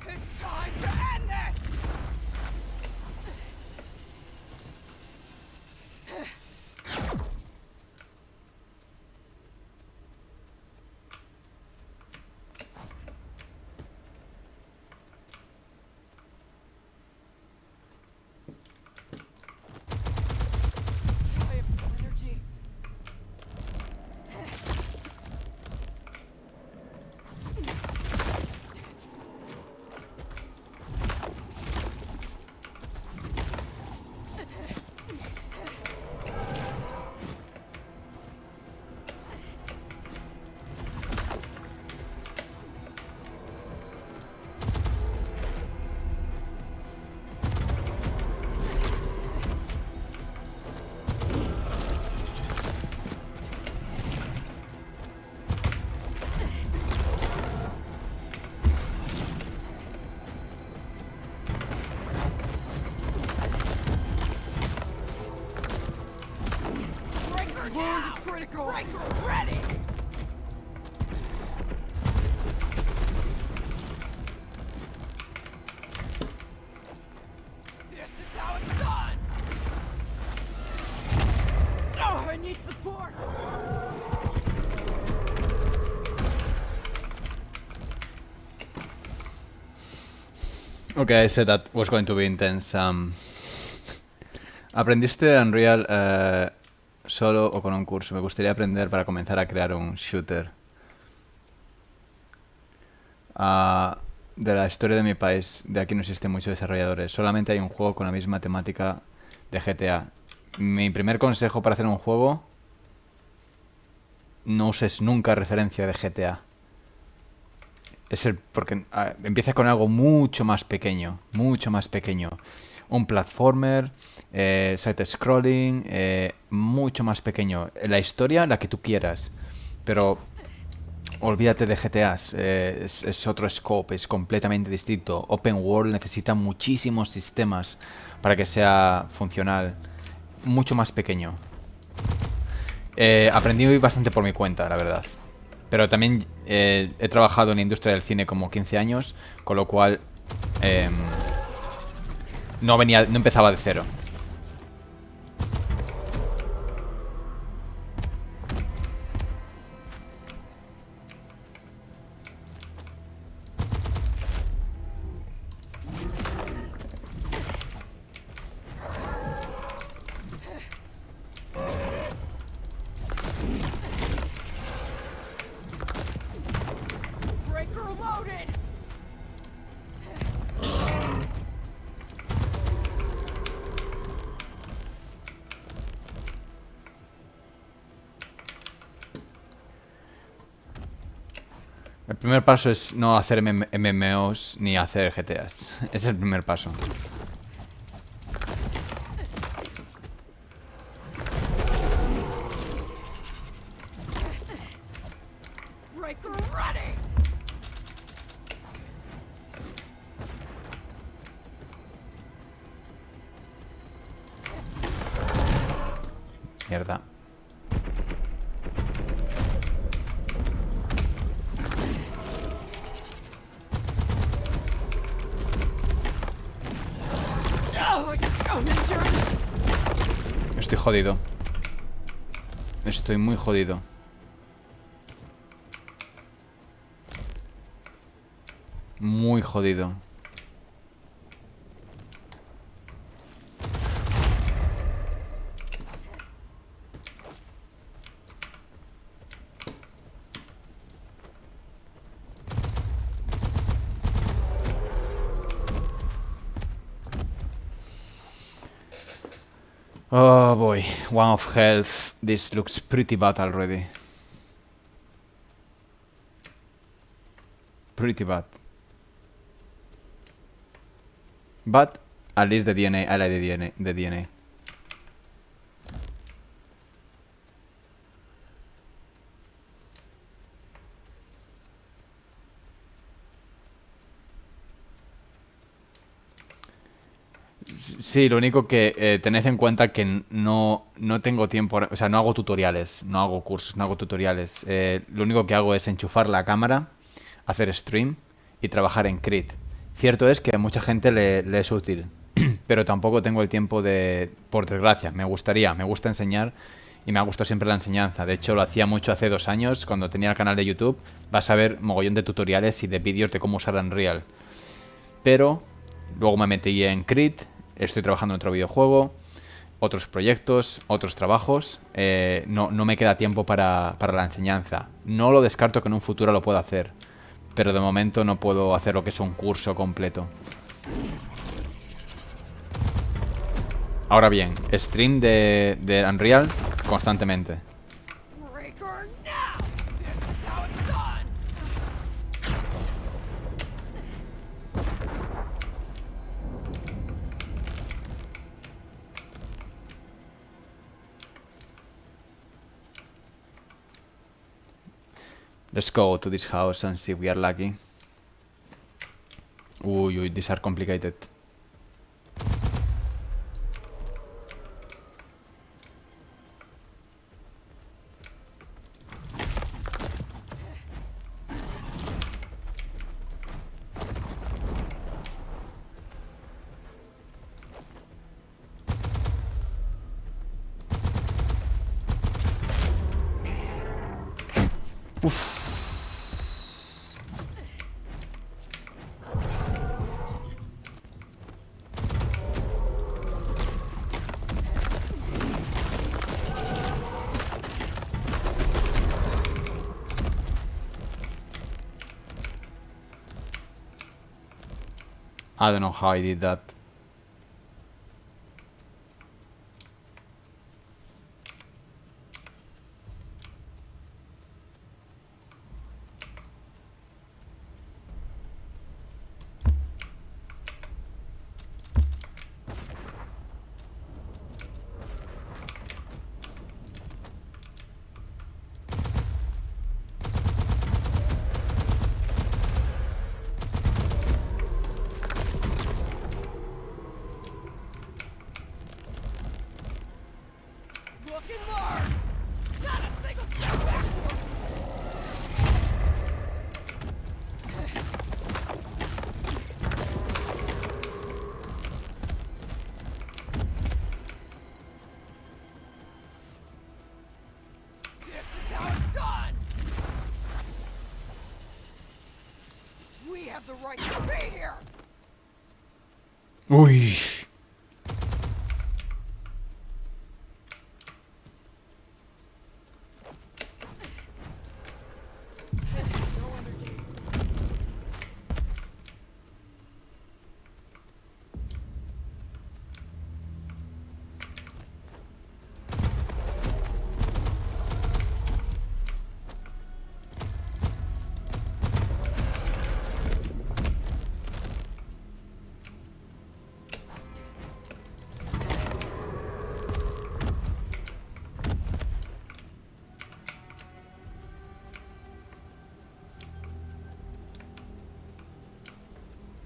It's time to end this! I have no energy. Wound is critical. Breaker ready. This is how it's done. Oh, I need support. Okay, I said that was going to be intense. ¿Aprendiste Unreal solo o con un curso? Me gustaría aprender para comenzar a crear un shooter. De la historia de mi país, de aquí no existen muchos desarrolladores. Solamente hay un juego con la misma temática de GTA. Mi primer consejo para hacer un juego: no uses nunca referencia de GTA. Porque empieza con algo mucho más pequeño. Mucho más pequeño. Un platformer, side-scrolling, mucho más pequeño. La historia, la que tú quieras. Pero olvídate de GTAs. Es otro scope, es completamente distinto. Open World necesita muchísimos sistemas para que sea funcional. mucho más pequeño. Aprendí bastante por mi cuenta, la verdad. Pero también he trabajado en la industria del cine como 15 años, con lo cual no empezaba de cero. Breaker loaded! El primer paso es no hacer MMOs ni hacer GTAs. Ese es el primer paso. Breaker ready! Mierda. Oh, injured! Estoy jodido. Estoy muy jodido. Muy jodido. Oh boy, 1 of health. This looks pretty bad already. Pretty bad. But at least the DNA, I like the DNA. Sí, lo único que tened en cuenta que no tengo tiempo, o sea, no hago tutoriales, no hago cursos, no hago tutoriales. Lo único que hago es enchufar la cámara, hacer stream y trabajar en CRETE. Cierto es que a mucha gente le es útil, pero tampoco tengo el tiempo de, por desgracia, me gusta enseñar y me ha gustado siempre la enseñanza. De hecho, lo hacía mucho hace 2 años, cuando tenía el canal de YouTube. Vas a ver mogollón de tutoriales y de vídeos de cómo usar Unreal. Pero luego me metí en CRETE. Estoy trabajando en otro videojuego, otros proyectos, otros trabajos. No me queda tiempo para la enseñanza. No lo descarto que en un futuro lo pueda hacer, pero de momento no puedo hacer lo que es un curso completo. Ahora bien, stream de Unreal constantemente. Breaker now! This is how it's done! Let's go to this house and see if we are lucky. Uy, these are complicated. I don't know how I did that. have the right to be here. Uy.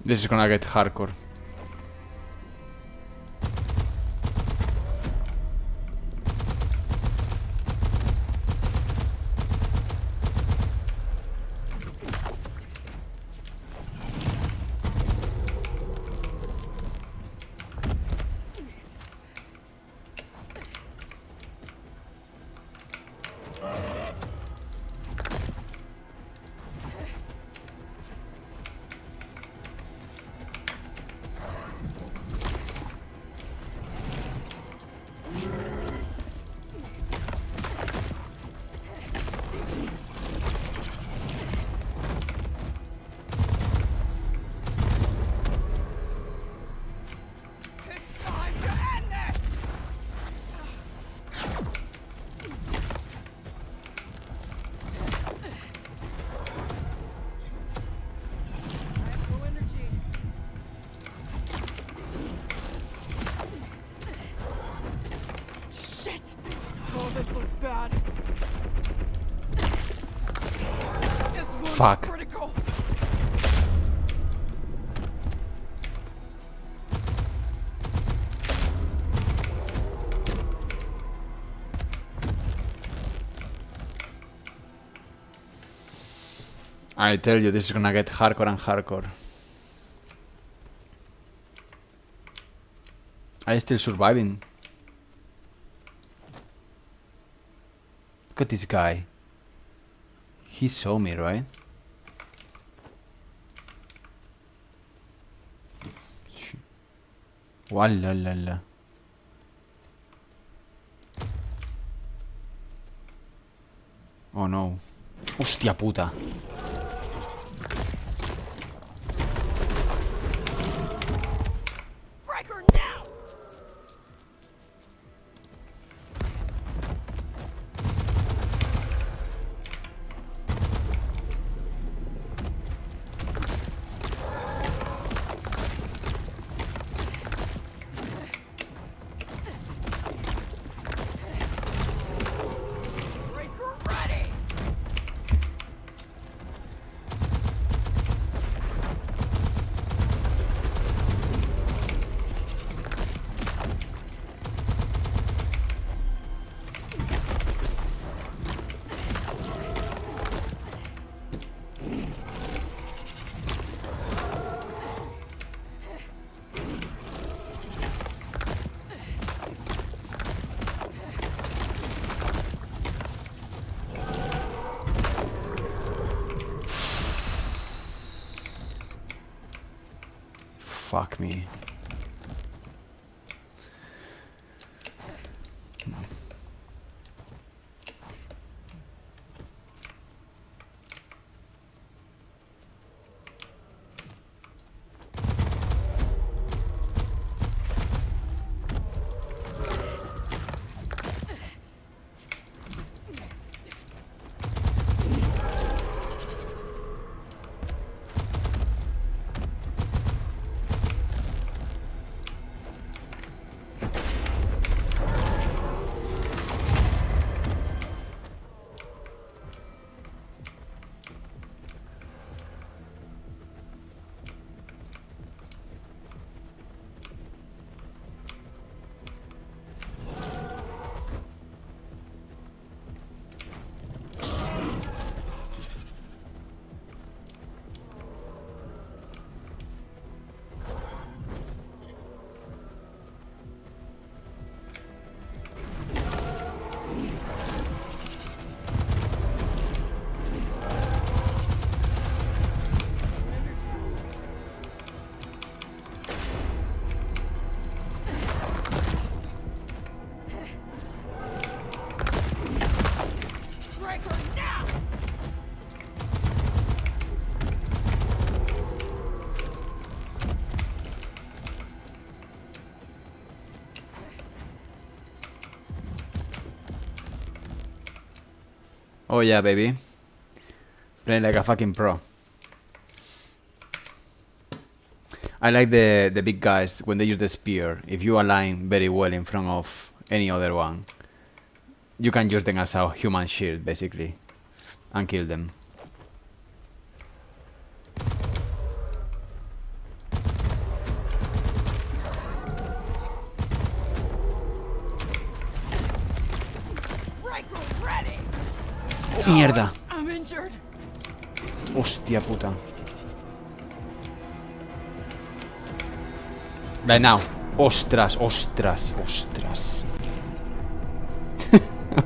This is gonna get hardcore. It's time to end this. I have no energy. Shit! Oh, this looks bad. This wound's Fuck. critical. I tell you, this is gonna get hardcore and hardcore. I'm still surviving. Look at this guy. He saw me, right? Wallalala. Oh no. Hostia puta. Breaker now! Breaker ready! Fuck me. breaker now! Oh yeah, baby. Playing like a fucking pro. I like the big guys when they use the spear. If you align very well in front of any other one, you can use them as a human shield, basically, and kill them. Breaker ready! ¡Oh, mierda! I'm injured. Hostia puta. Right now. Ostras, ostras, ostras.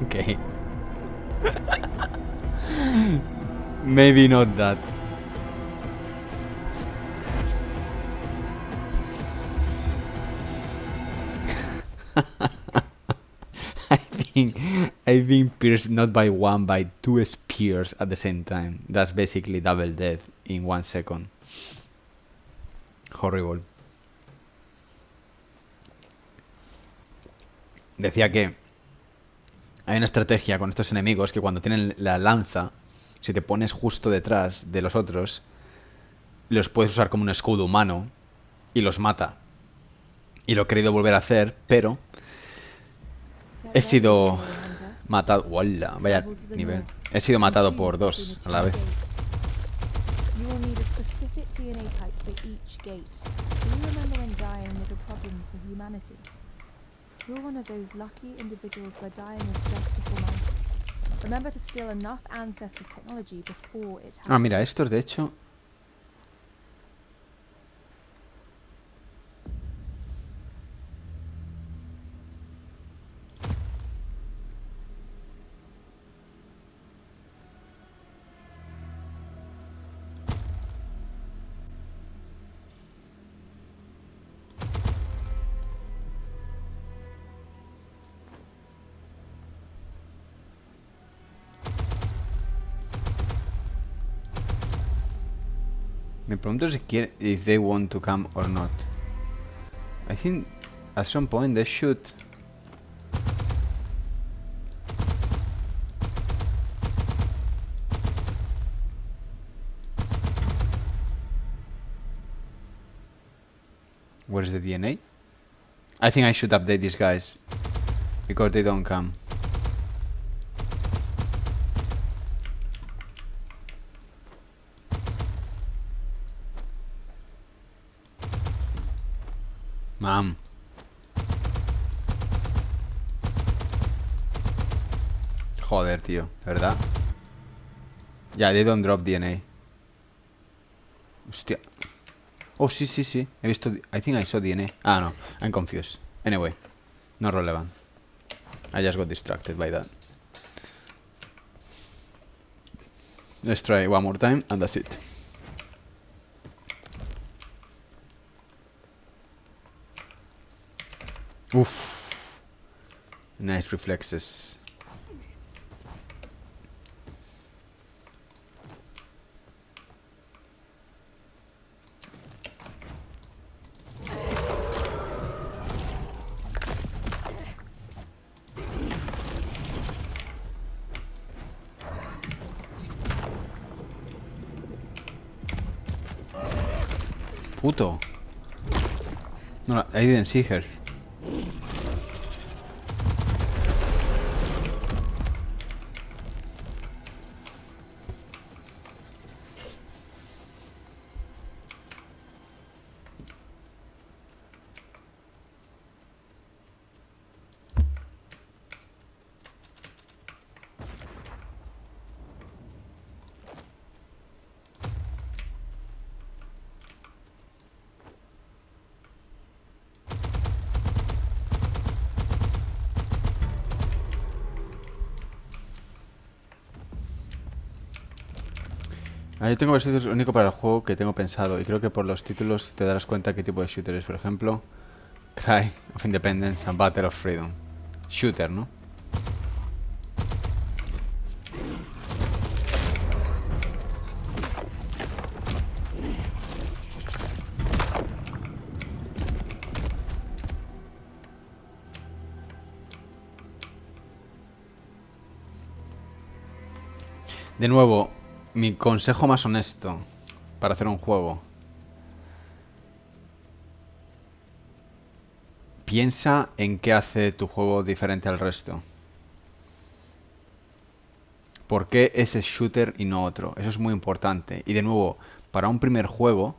Okay. Maybe not that. I've been pierced not by one, by two spears at the same time. That's basically double death in 1 second. Horrible. Decía que hay una estrategia con estos enemigos que cuando tienen la lanza, si te pones justo detrás de los otros, los puedes usar como un escudo humano y los mata. Y lo he querido volver a hacer, pero he sido matado. ¡Wala! Vaya nivel. He sido matado por dos a la vez. You will need a specific DNA type for each gate. Do you remember when dying was a problem for humanity? You're one of those lucky individuals where dying is just a formality. Remember to steal enough ancestors' technology before it happens. Ah, mira, estos de hecho... Me pregunto si quiere, if they want to come or not. I think at some point they should. Where's the DNA? I think I should update these guys because they don't come. Mam. Joder, tío, ¿verdad? Ya, they don't drop DNA. Hostia. Oh, sí, sí, sí. He visto... I think I saw DNA. Ah, no. I'm confused. Anyway. Not relevant. I just got distracted by that. Let's try one more time and that's it. Oof. Nice reflexes. Puto. No, I didn't see her. Ah, yo tengo versiones único para el juego que tengo pensado y creo que por los títulos te darás cuenta qué tipo de shooter es. Por ejemplo, Cry of Independence and Battle of Freedom. Shooter, ¿no? De nuevo, mi consejo más honesto para hacer un juego. Piensa en qué hace tu juego diferente al resto. ¿Por qué ese shooter y no otro? Eso es muy importante. Y de nuevo, para un primer juego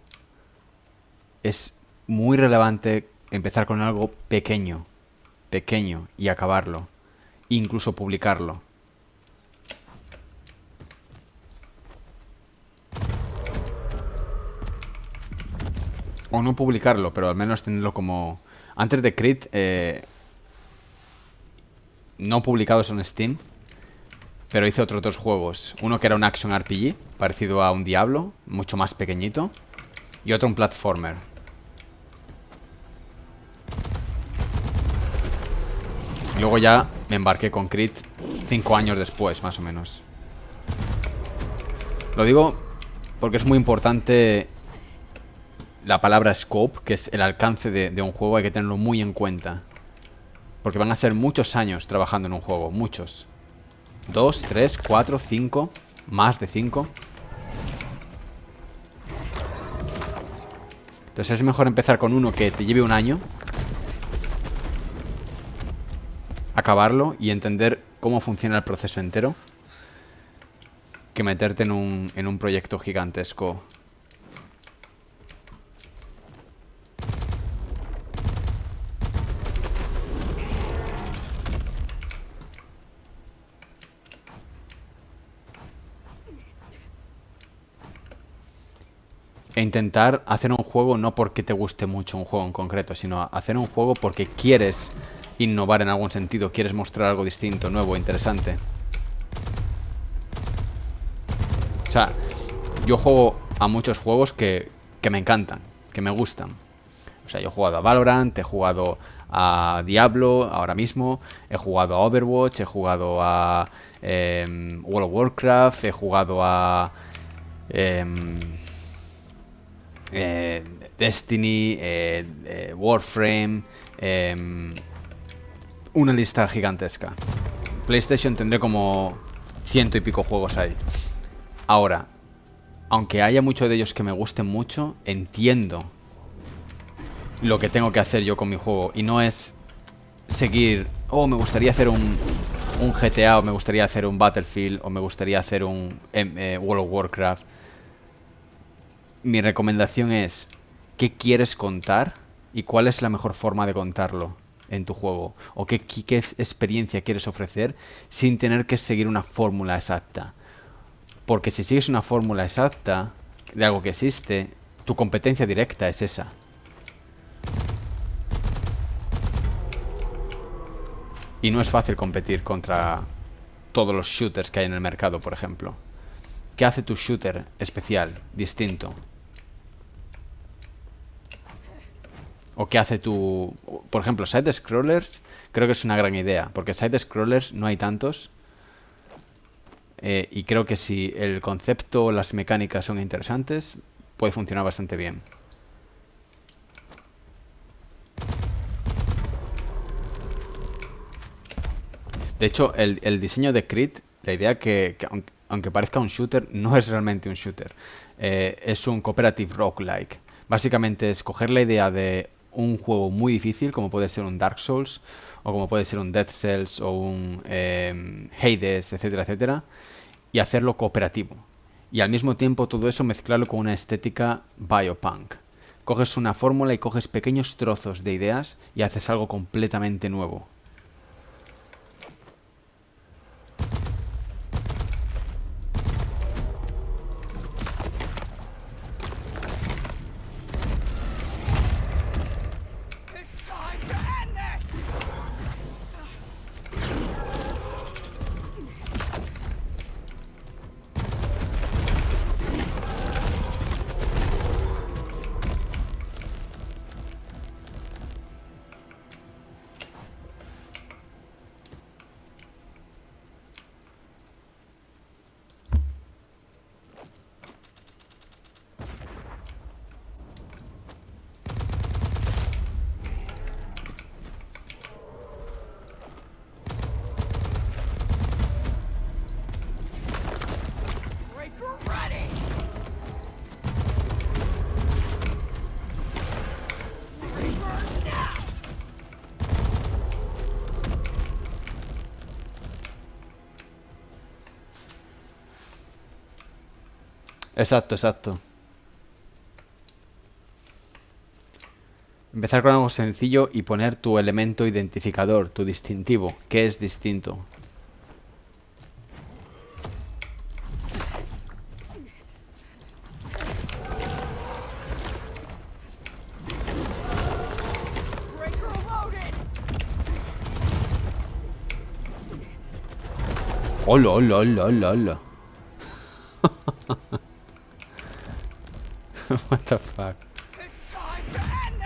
es muy relevante empezar con algo pequeño y acabarlo. Incluso publicarlo. O no publicarlo, pero al menos tenerlo como... Antes de CRETE, no publicados en Steam, pero hice otros dos juegos. Uno que era un action RPG, parecido a un Diablo, mucho más pequeñito. Y otro un platformer. Y luego ya me embarqué con CRETE 5 años después, más o menos. Lo digo porque es muy importante la palabra scope, que es el alcance de un juego. Hay que tenerlo muy en cuenta. Porque van a ser muchos años trabajando en un juego, muchos. 2, 3, 4, 5, más de 5. Entonces es mejor empezar con uno que te lleve un año, acabarlo y entender cómo funciona el proceso entero, que meterte en un proyecto gigantesco. E intentar hacer un juego no porque te guste mucho un juego en concreto, sino hacer un juego porque quieres innovar en algún sentido, quieres mostrar algo distinto, nuevo, interesante. O sea, yo juego a muchos juegos que me encantan, que me gustan. O sea, yo he jugado a Valorant, he jugado a Diablo ahora mismo, he jugado a Overwatch, he jugado a World of Warcraft, he jugado a... Destiny, Warframe, una lista gigantesca. PlayStation tendré como 100 y pico juegos ahí. Ahora, aunque haya muchos de ellos que me gusten mucho, entiendo lo que tengo que hacer yo con mi juego. Y no es seguir, oh, me gustaría hacer un GTA, o me gustaría hacer un Battlefield, o me gustaría hacer un World of Warcraft. Mi recomendación es qué quieres contar y cuál es la mejor forma de contarlo en tu juego, o qué experiencia quieres ofrecer sin tener que seguir una fórmula exacta. Porque si sigues una fórmula exacta de algo que existe, tu competencia directa es esa. Y no es fácil competir contra todos los shooters que hay en el mercado, por ejemplo. ¿Qué hace tu shooter especial, distinto? ¿O qué hace tu... Por ejemplo, side-scrollers creo que es una gran idea, porque side-scrollers no hay tantos. Y creo que si el concepto o las mecánicas son interesantes, puede funcionar bastante bien. De hecho, el diseño de CRETE, la idea que aunque parezca un shooter, no es realmente un shooter. Es un cooperative roguelike. Básicamente es coger la idea de un juego muy difícil, como puede ser un Dark Souls, o como puede ser un Dead Cells, o un Hades, etcétera, etcétera, y hacerlo cooperativo. Y al mismo tiempo todo eso mezclarlo con una estética biopunk. Coges una fórmula y coges pequeños trozos de ideas y haces algo completamente nuevo. It's time to end this! Exacto, exacto. Empezar con algo sencillo y poner tu elemento identificador, tu distintivo, que es distinto. Breaker loaded! ¡Hola, hola, hola, hola, hola! What the fuck? It's time to end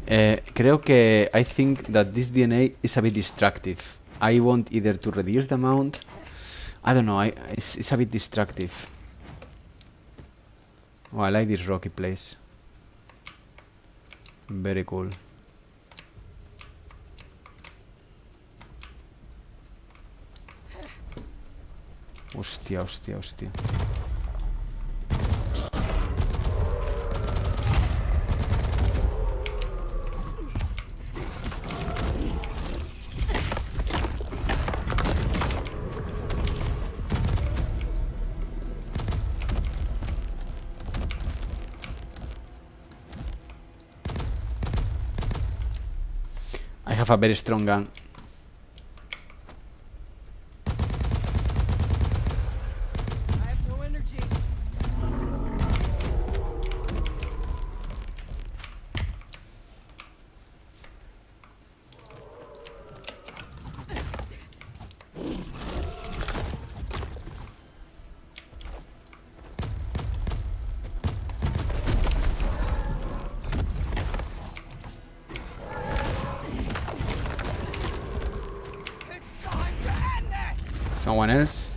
this! Creo que I think that this DNA is a bit destructive. I want either to reduce the amount. I don't know. It's a bit destructive. Oh, I like this rocky place. Very cool. Hostia, hostia, hostia. I have a very strong gun. I have no energy. It's time to end this! Someone else?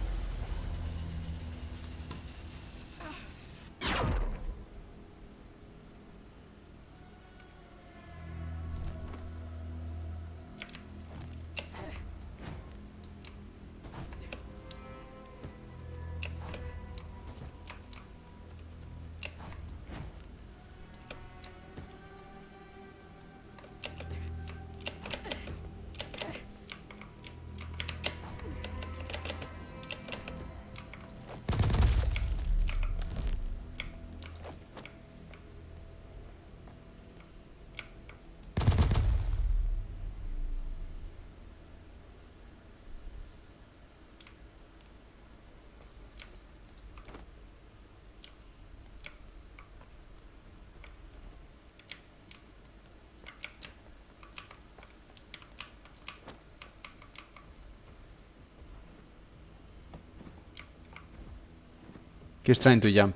He's trying to jump.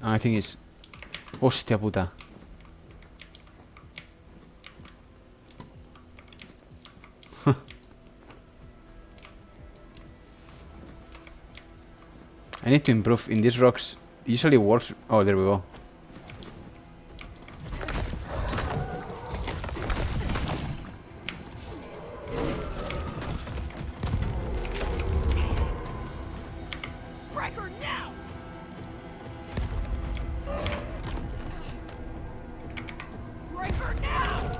I think he's... Hostia puta. I need to improve in these rocks. It usually works. Oh, there we go. Breaker now! Breaker now!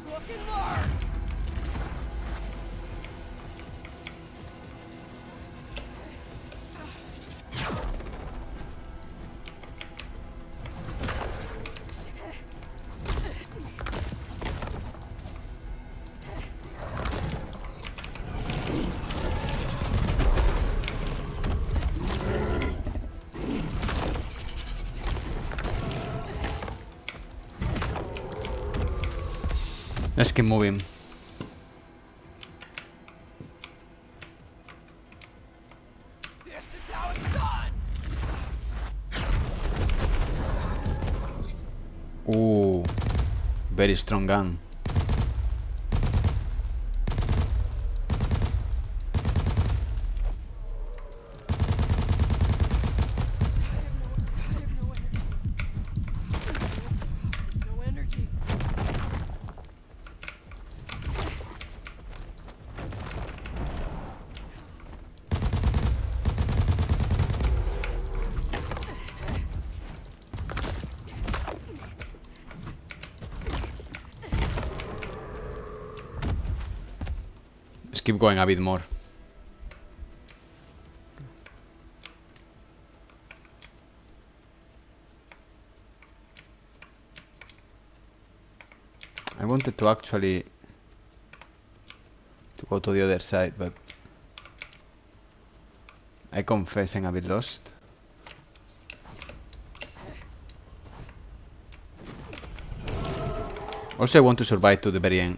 Looking large! Let's keep moving. This is how it's done! Ooh, very strong gun. No energy. Let's keep going a bit more. I wanted to actually go to the other side, but I confess I'm a bit lost. Also, I want to survive to the very end.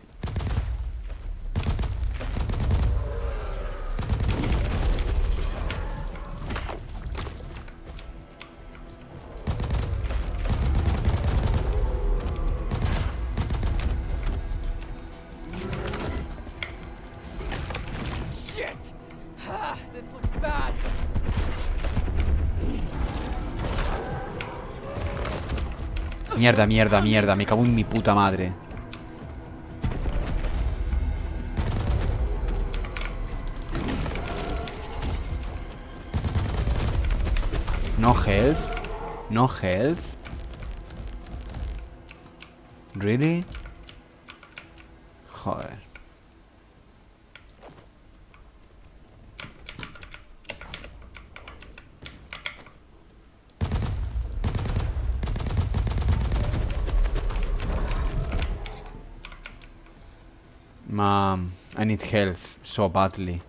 Shit! Ah, this looks bad. Mierda, mierda, mierda. Me cago en mi puta madre. No health. No health. Really? Joder. Mom, I need health so badly.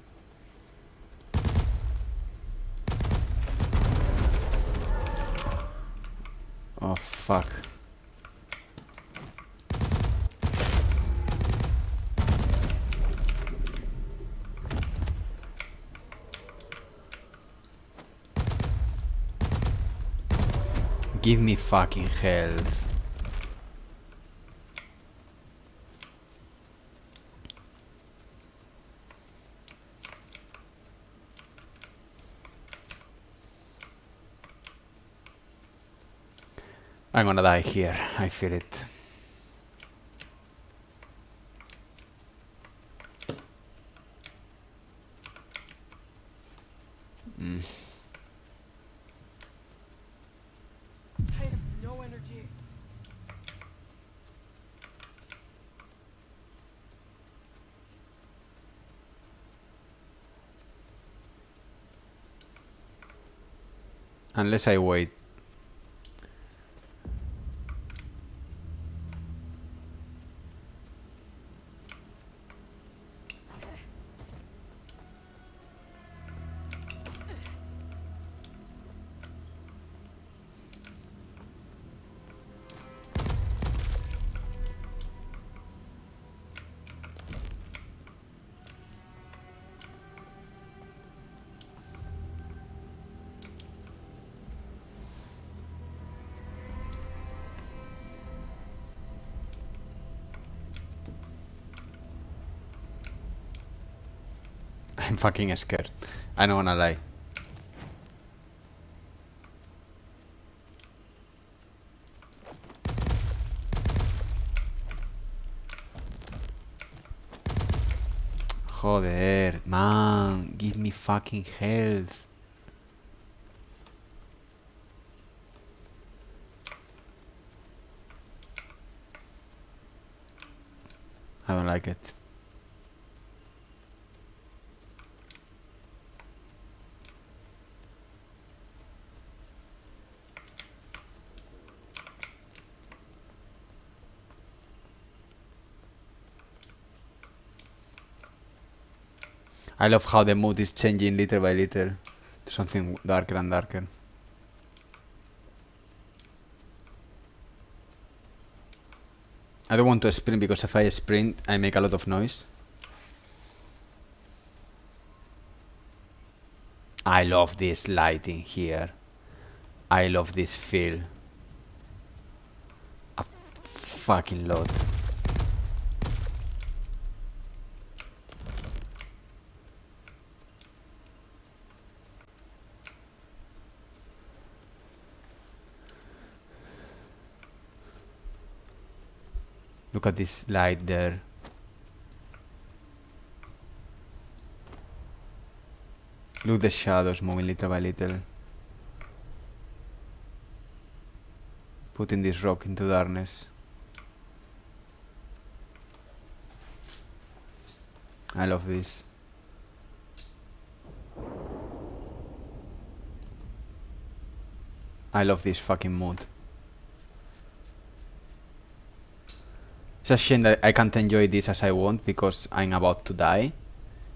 Oh fuck. Give me fucking health. I'm gonna die here. I feel it. I have no energy. Unless I wait. I'm fucking scared. I don't wanna lie. Joder, man, give me fucking health. I don't like it. I love how the mood is changing little by little to something darker and darker. I don't want to sprint because if I sprint, I make a lot of noise. I love this lighting here. I love this feel. A fucking lot. Look at this light there. Look at the shadows moving little by little. Putting this rock into darkness. I love this. I love this fucking mood. It's a shame that I can't enjoy this as I want because I'm about to die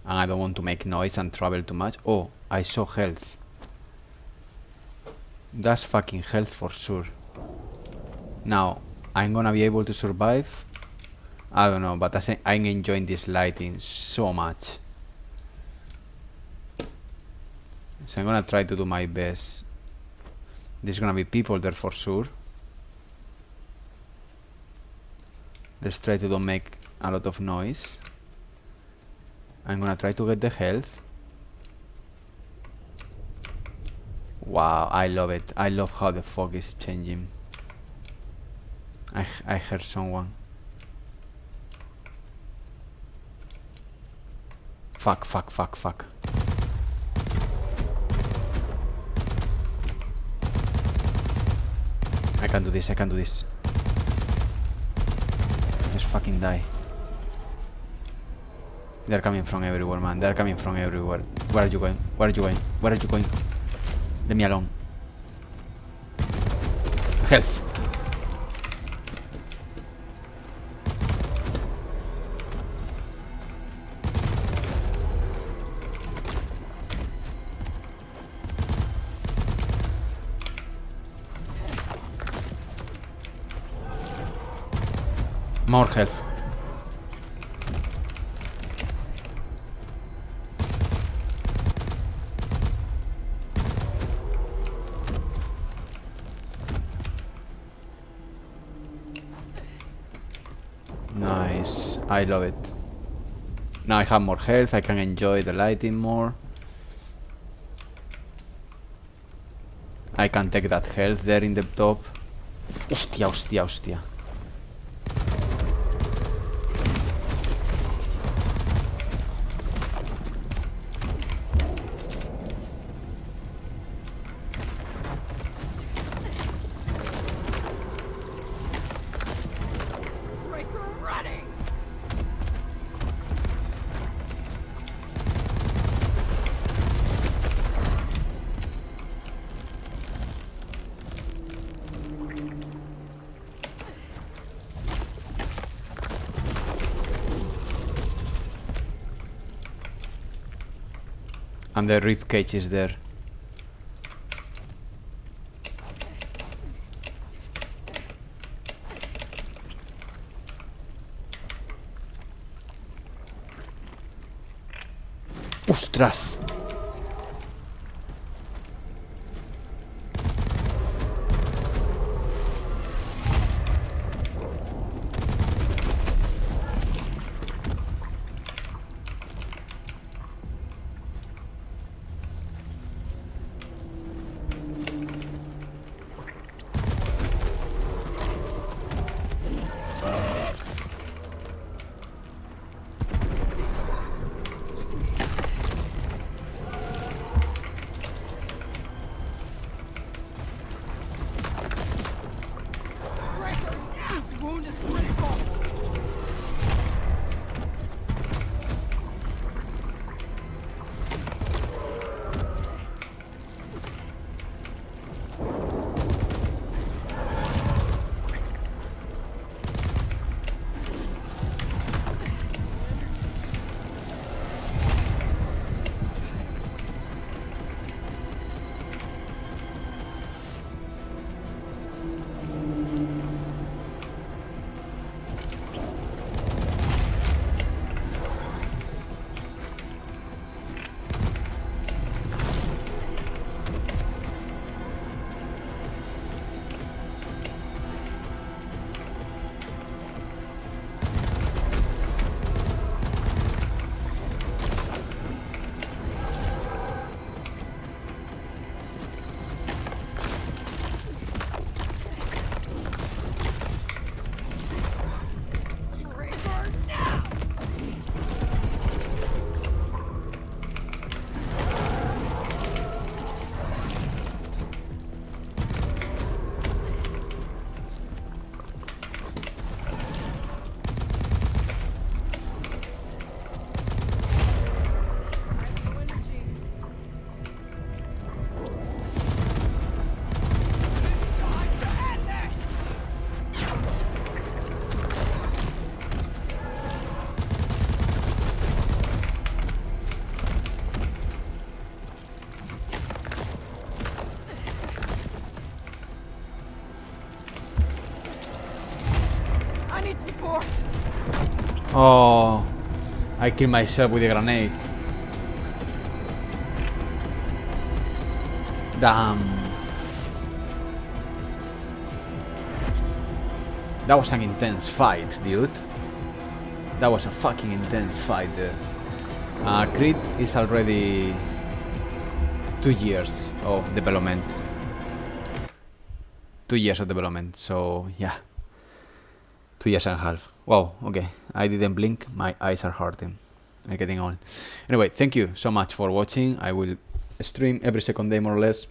and I don't want to make noise and travel too much. Oh, I saw health. That's fucking health for sure. Now, I'm gonna be able to survive. I don't know, but I'm enjoying this lighting so much. So I'm gonna try to do my best. There's gonna be people there for sure. Let's try to don't make a lot of noise. I'm gonna try to get the health. Wow, I love it. I love how the fog is changing. I heard someone. Fuck. I can do this. Just fucking die. They're coming from everywhere, man. They're coming from everywhere. Where are you going? Leave me alone. Health. More health. Nice. I love it. Now I have more health. I can enjoy the lighting more. I can take that health there in the top. Hostia. Breaker running! And the rib cage is there. ¡Ostras! court. Oh, I killed myself with a grenade. Damn. That was an intense fight, dude. That was a fucking intense fight there. CRETE is already 2 years of development. 2 years of development, so yeah. 2 years and a half. Wow, okay. I didn't blink, my eyes are hurting. I'm getting on. Anyway, thank you so much for watching. I will stream every second day more or less.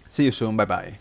See you soon, bye bye.